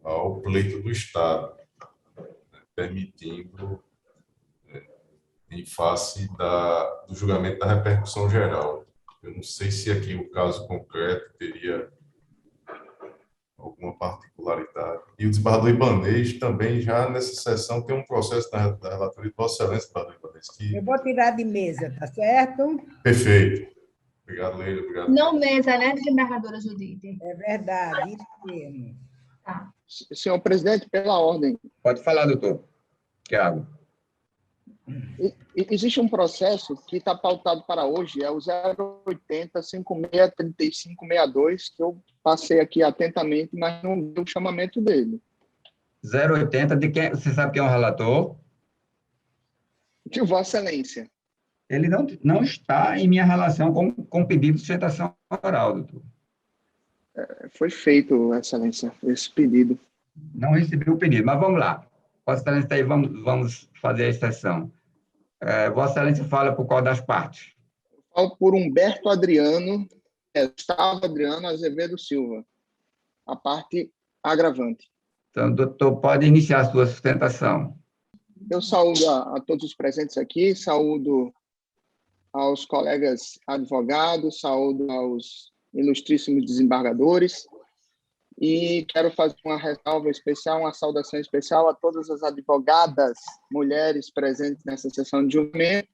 ao pleito do Estado, permitindo, em face do julgamento da repercussão geral. Eu não sei se aqui o caso concreto teria alguma particularidade. E o desembargador Ibanez também, já nessa sessão, tem um processo da relatoria de Vossa Excelência, desembargador Ibanez, que... Eu vou tirar de mesa, tá certo? Perfeito. Obrigado, Leila. Obrigado. Não mesa, né, desembargadora Judite? É verdade, isso mesmo. Tá. Senhor presidente, pela ordem. Pode falar, doutor. Tiago. Existe um processo que está pautado para hoje, é o 080-56-3562, que eu passei aqui atentamente, mas não vi o chamamento dele. 080, de quem? Você sabe quem é o relator? De Vossa Excelência. Ele não está em minha relação com o pedido de sustentação oral, doutor. Foi feito, Excelência, esse pedido. Não recebi o pedido, mas vamos lá. Vossa Excelência está aí, vamos fazer a exceção. Vossa Excelência fala por qual das partes? Eu falo por Humberto Adriano, Gustavo Adriano Azevedo Silva, a parte agravante. Então, doutor, pode iniciar a sua sustentação. Eu saúdo a todos os presentes aqui, saúdo aos colegas advogados, saúdo aos ilustríssimos desembargadores, e quero fazer uma ressalva especial, uma saudação especial a todas as advogadas mulheres presentes nessa sessão de julgamento,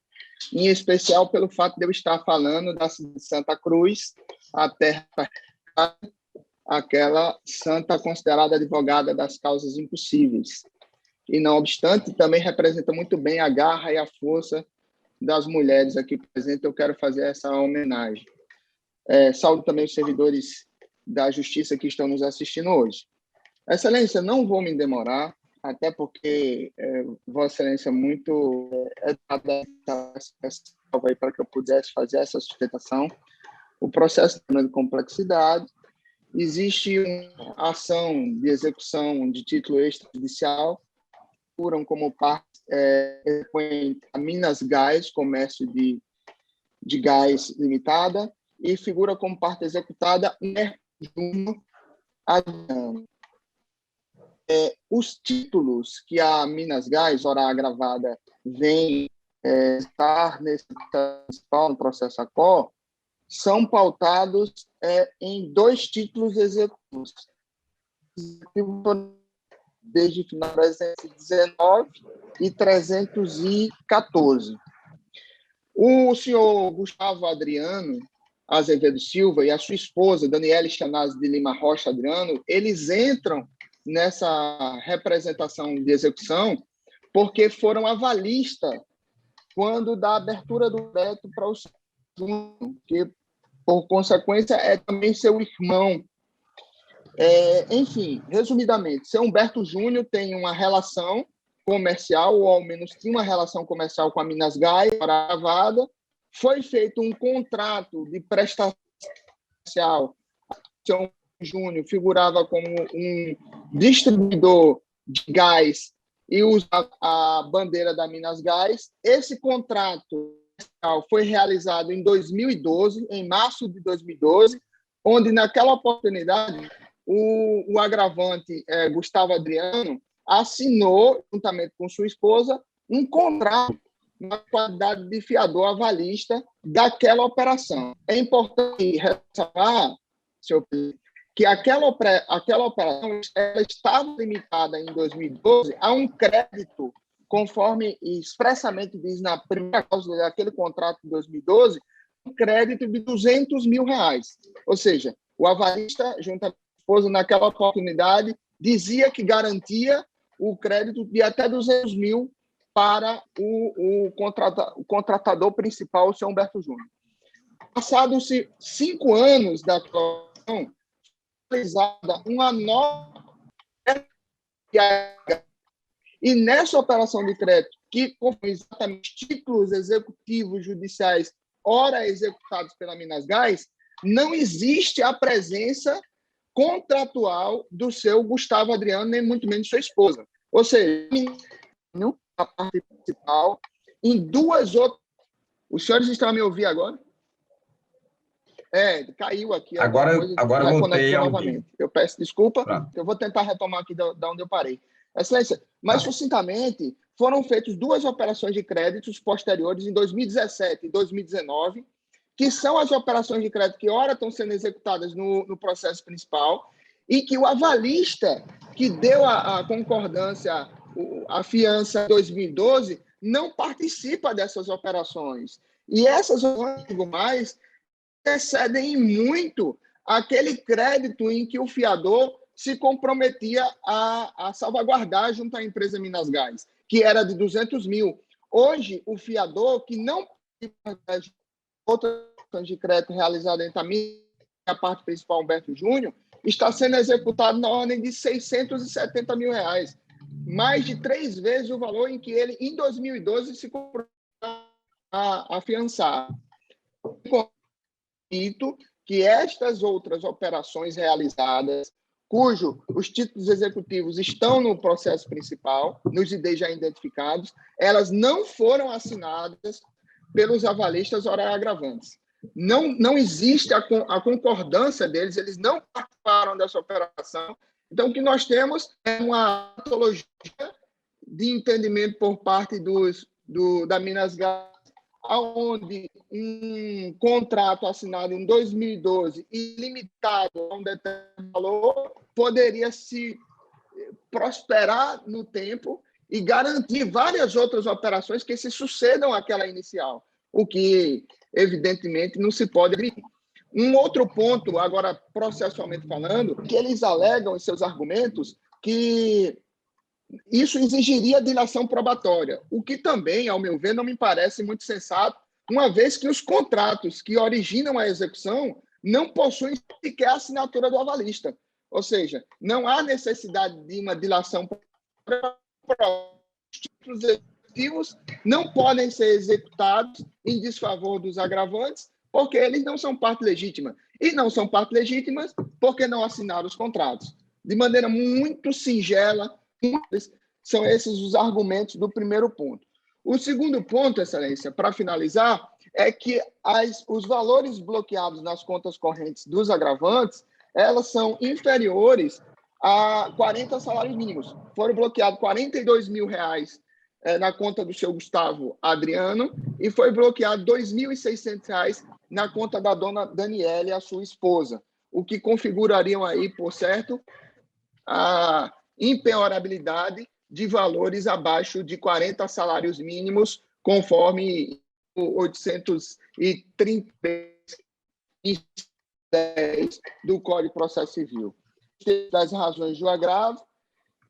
em especial pelo fato de eu estar falando da cidade de Santa Cruz, a terra, aquela santa considerada advogada das causas impossíveis. E, não obstante, também representa muito bem a garra e a força das mulheres aqui presentes. Eu quero fazer essa homenagem. Saúdo também os servidores da Justiça que estão nos assistindo hoje. Excelência, não vou me demorar, até porque Vossa Excelência muito para que eu pudesse fazer essa sustentação. O processo tem complexidade. Existe uma ação de execução de título extrajudicial, curam como parte a Minas Gás, comércio de gás limitada, e figura como parte executada Júnior Adriano. Os títulos que a Minas Gás, ora agravada, vem estar nesse principal no processo ACO, são pautados em dois títulos executivos, desde final de 319 e 314. O senhor Gustavo Adriano Azevedo Silva e a sua esposa, Daniela Stanazzi de Lima Rocha Adriano, eles entram nessa representação de execução porque foram avalistas quando da abertura do veto para o segundo, que, por consequência, é também seu irmão. Enfim, resumidamente, seu Humberto Júnior tem uma relação comercial, ou ao menos tinha uma relação comercial com a Minas Gás, gravada. Foi feito um contrato de prestação comercial. Seu Júnior figurava como um distribuidor de gás e usava a bandeira da Minas Gás. Esse contrato foi realizado em 2012, em março de 2012, onde, naquela oportunidade, o agravante Gustavo Adriano assinou, juntamente com sua esposa, um contrato na qualidade de fiador avalista daquela operação. É importante ressaltar, senhor presidente, que aquela operação ela estava limitada em 2012 a um crédito, conforme expressamente diz na primeira cláusula daquele contrato de 2012, um crédito de R$200 mil. Ou seja, o avalista, junto à esposa, naquela oportunidade, dizia que garantia o crédito de até R$200 mil para o contratador principal, o senhor Humberto Júnior. Passados-se 5 anos da operação, realizada uma nova... E nessa operação de crédito, que conforme exatamente títulos executivos judiciais ora executados pela Minas Gás, não existe a presença contratual do seu Gustavo Adriano, nem muito menos sua esposa. Ou seja, a parte principal, em duas outras Os senhores estão a me ouvir agora? Caiu aqui. Agora voltei novamente. Eu peço desculpa, eu vou tentar retomar aqui da onde eu parei. Excelência, mas sucintamente, foram feitas 2 operações de créditos posteriores em 2017 e 2019, que são as operações de crédito que, ora, estão sendo executadas no processo principal, e que o avalista que deu a concordância, a fiança em 2012, não participa dessas operações. E essas operações excedem muito aquele crédito em que o fiador se comprometia a salvaguardar junto à empresa Minas Gás, que era de 200 mil. Hoje, o fiador que não participa outras de crédito realizada entre a parte principal, Humberto Júnior, está sendo executado na ordem de 670 mil reais, mais de 3 vezes o valor em que ele, em 2012, se comprometeu a afiançar. Que estas outras operações realizadas, cujo os títulos executivos estão no processo principal, nos IDs já identificados, elas não foram assinadas pelos avalistas ora agravantes. Não existe a concordância deles, eles não participaram dessa operação. Então, o que nós temos é uma patologia de entendimento por parte da Minas Gás, onde um contrato assinado em 2012 e limitado a um determinado valor poderia se prosperar no tempo e garantir várias outras operações que se sucedam àquela inicial, o que, evidentemente, não se pode admitir. Um outro ponto, agora processualmente falando, que eles alegam em seus argumentos que isso exigiria dilação probatória, o que também, ao meu ver, não me parece muito sensato, uma vez que os contratos que originam a execução não possuem sequer a assinatura do avalista. Ou seja, não há necessidade de uma dilação probatória. Os títulos executivos não podem ser executados em desfavor dos agravantes, porque eles não são parte legítima. E não são parte legítimas porque não assinaram os contratos. De maneira muito singela, são esses os argumentos do primeiro ponto. O segundo ponto, Excelência, para finalizar, é que os valores bloqueados nas contas correntes dos agravantes, elas são inferiores a 40 salários mínimos. Foram bloqueados R$42 mil na conta do seu Gustavo Adriano e foi bloqueado R$2.600 na conta da dona Daniele, a sua esposa, o que configurariam aí, por certo, a impenhorabilidade de valores abaixo de 40 salários mínimos, conforme 830 do Código de Processo Civil. Das razões do agravo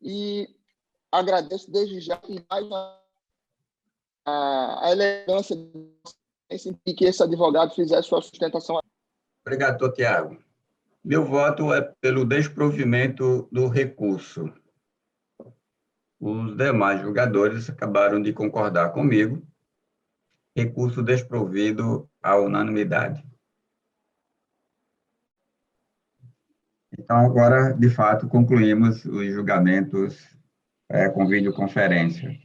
e agradeço desde já e mais a elegância em que esse advogado fizesse sua sustentação. Obrigado, doutor Tiago. Meu voto é pelo desprovimento do recurso. Os demais julgadores acabaram de concordar comigo. Recurso desprovido à unanimidade. Então, agora, de fato, concluímos os julgamentos com videoconferência.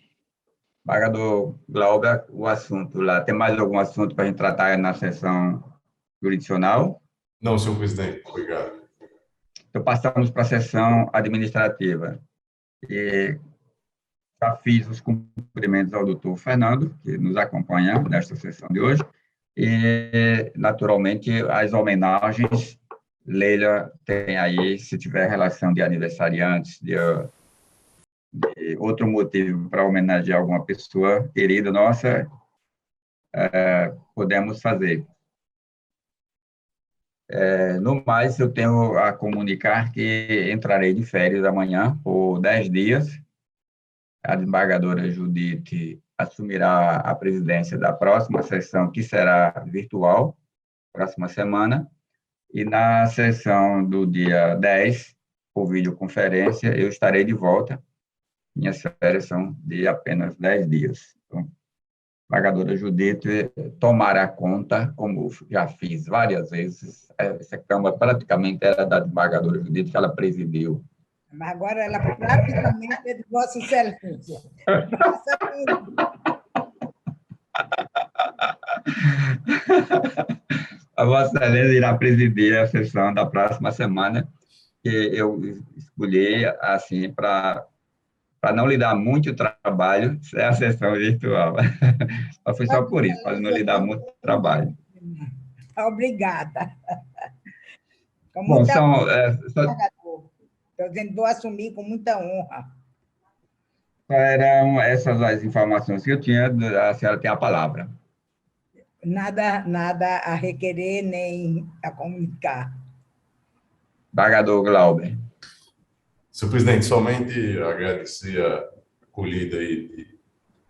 Embargador Glauber, o assunto lá, tem mais algum assunto para a gente tratar na sessão jurisdicional? Não, senhor presidente. Obrigado. Então, passamos para a sessão administrativa. E já fiz os cumprimentos ao doutor Fernando, que nos acompanha nesta sessão de hoje, e, naturalmente, as homenagens. Leila tem aí, se tiver relação de aniversariantes, de outro motivo para homenagear alguma pessoa querida nossa, podemos fazer. No mais, eu tenho a comunicar que entrarei de férias amanhã por 10 dias. A desembargadora Judite assumirá a presidência da próxima sessão, que será virtual, próxima semana, e na sessão do dia 10, por videoconferência, eu estarei de volta. Minhas férias são de apenas 10 dias. Então, a desembargadora Judite tomará conta, como já fiz várias vezes. Essa Câmara praticamente era da desembargadora Judite, que ela presidiu. Mas agora ela praticamente é de Vossa Excelência. A Vossa Excelência irá presidir a sessão da próxima semana, que eu escolhi, assim, para não lhe dar muito trabalho, é a sessão virtual. Mas foi só por isso, para não lhe dar muito trabalho. Obrigada. Com Bom, muita são... honra, desembargador. Estou dizendo, vou assumir com muita honra. Eram essas as informações que eu tinha, a senhora tem a palavra. Nada a requerer nem a comunicar. Desembargador Glauber. Senhor presidente, somente agradecer a acolhida aí de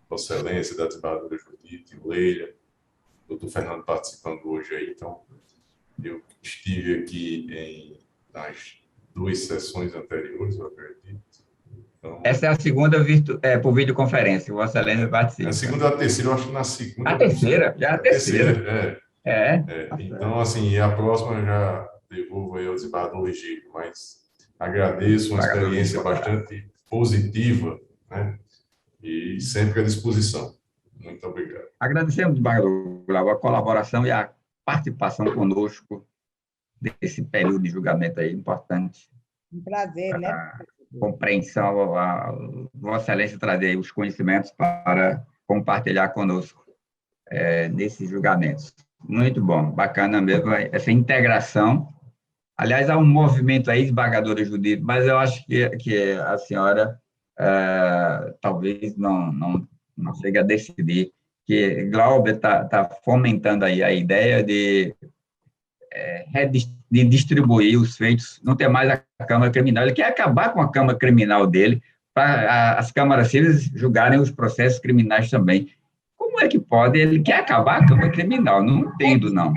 Vossa Excelência, da desembargadora Judite, Leila, doutor Fernando participando hoje aí. Então, eu estive aqui nas 2 sessões anteriores, eu acredito. Então, essa é a segunda por videoconferência, Vossa Excelência participa. A segunda ou a terceira, eu acho que na segunda. A terceira, já a terceira. Então, assim, a próxima eu já devolvo aí ao desembargador Egídio, mas agradeço, uma experiência bastante positiva, né? E sempre à disposição. Muito obrigado. Agradecemos, desembargador Glauber, a colaboração e a participação conosco desse período de julgamento aí importante. Um prazer, né? Compreensão, a Vossa Excelência trazer os conhecimentos para compartilhar conosco nesses julgamentos. Muito bom, bacana mesmo essa integração. Aliás, há um movimento aí, desembargadora Judite, mas eu acho que a senhora talvez não chegue a decidir, que Glauber está fomentando aí a ideia de distribuir os feitos, não ter mais a Câmara Criminal. Ele quer acabar com a Câmara Criminal dele, para as câmaras cíveis julgarem os processos criminais também. Como é que pode? Ele quer acabar a Câmara Criminal, não entendo, não.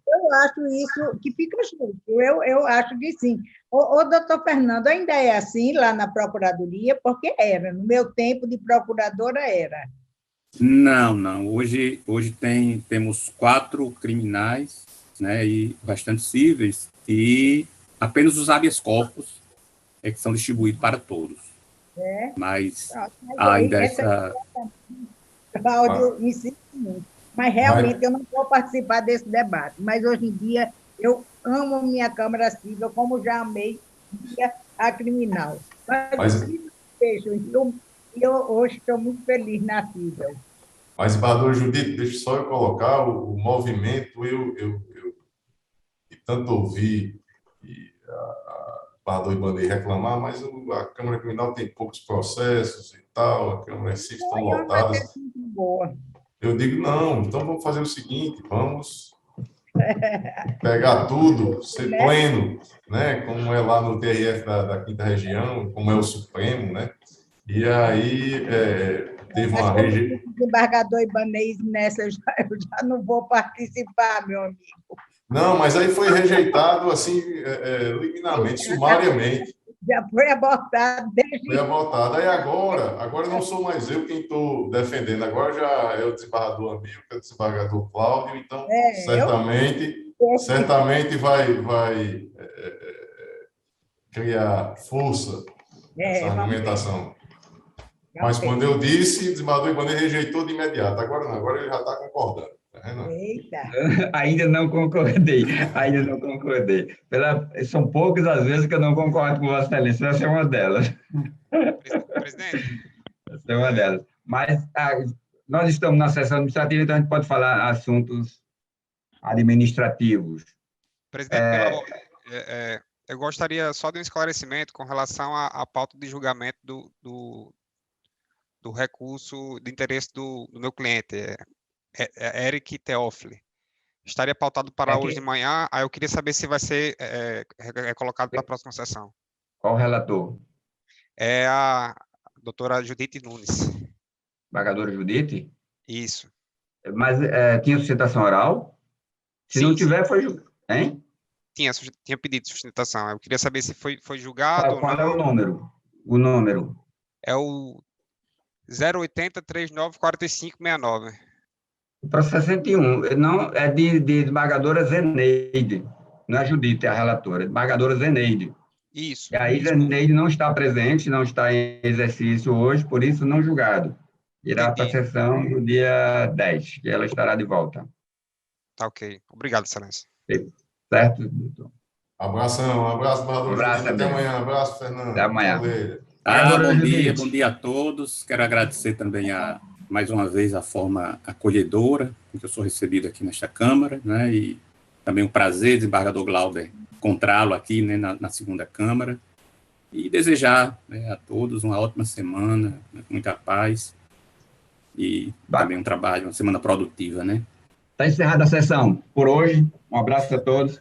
Eu acho isso que fica justo, eu acho que sim. O doutor Fernando, ainda é assim lá na Procuradoria? Porque era, no meu tempo de procuradora era. Não. Hoje temos 4 criminais, né, e bastante cíveis, e apenas os habeas corpus que são distribuídos para todos. Mas ainda essa... Cláudio insiste muito. Mas realmente eu não vou participar desse debate. Mas hoje em dia eu amo minha Câmara Civil, como já amei a criminal. Mas eu hoje estou muito feliz na civil. Mas, desembargador Judite, deixa só eu colocar o movimento, eu tanto ouvi a desembargador Ibanez reclamar, mas a Câmara Criminal tem poucos processos e tal, a Câmara Civil estão lotadas. Eu digo, não, então vamos fazer o seguinte, vamos pegar tudo, ser pleno, né, como é lá no TRF da 5ª Região, como é o Supremo, né, e aí teve uma rejeição. O desembargador Ibanez nessa, eu já não vou participar, meu amigo. Não, mas aí foi rejeitado, assim, liminarmente, sumariamente. Já foi abortado desde... Foi abortado. Aí agora não sou mais eu quem estou defendendo, agora já é o desembargador amigo, é o desembargador Cláudio, então certamente vai criar força essa argumentação. Mas quando eu disse, o desembargador Ibanez rejeitou de imediato. Agora não, agora ele já está concordando. Eita. Ainda não concordei. São poucas as vezes que eu não concordo com Vossa Excelência, essa é uma delas. Presidente. Essa é uma delas. Mas nós estamos na sessão administrativa, então a gente pode falar assuntos administrativos. Presidente, eu gostaria só de um esclarecimento com relação à pauta de julgamento do recurso de interesse do meu cliente, Eric Teófilo. Estaria pautado para hoje de manhã, aí eu queria saber se vai ser colocado para a próxima sessão. Qual o relator? É a doutora Judite Nunes. Desembargadora Judite? Isso. Mas tinha sustentação oral? Se não tiver, foi julgado. Hein? Tinha pedido sustentação. Eu queria saber se foi julgado. Qual é o número? O número? É o 080-394569. Para 61. Não, é de desembargadora Zeneide. Não é Judite, é a relatora. Desembargadora Zeneide. Isso. E aí, Zeneide não está presente, não está em exercício hoje, por isso não julgado. irá para a sessão no dia 10, que ela estará de volta. Tá ok. Obrigado, Excelência. Certo, doutor? Abração, abraço, Barrador Judite. Até amanhã. Abraço, Fernando. Até amanhã. Bom dia a todos. Quero agradecer também mais uma vez a forma acolhedora com que eu sou recebido aqui nesta Câmara, né, e também o prazer, desembargador Glauber, encontrá-lo aqui, né, na segunda Câmara, e desejar, né, a todos uma ótima semana, né, com muita paz, e também um trabalho, uma semana produtiva, né? Está encerrada a sessão por hoje. Um abraço a todos.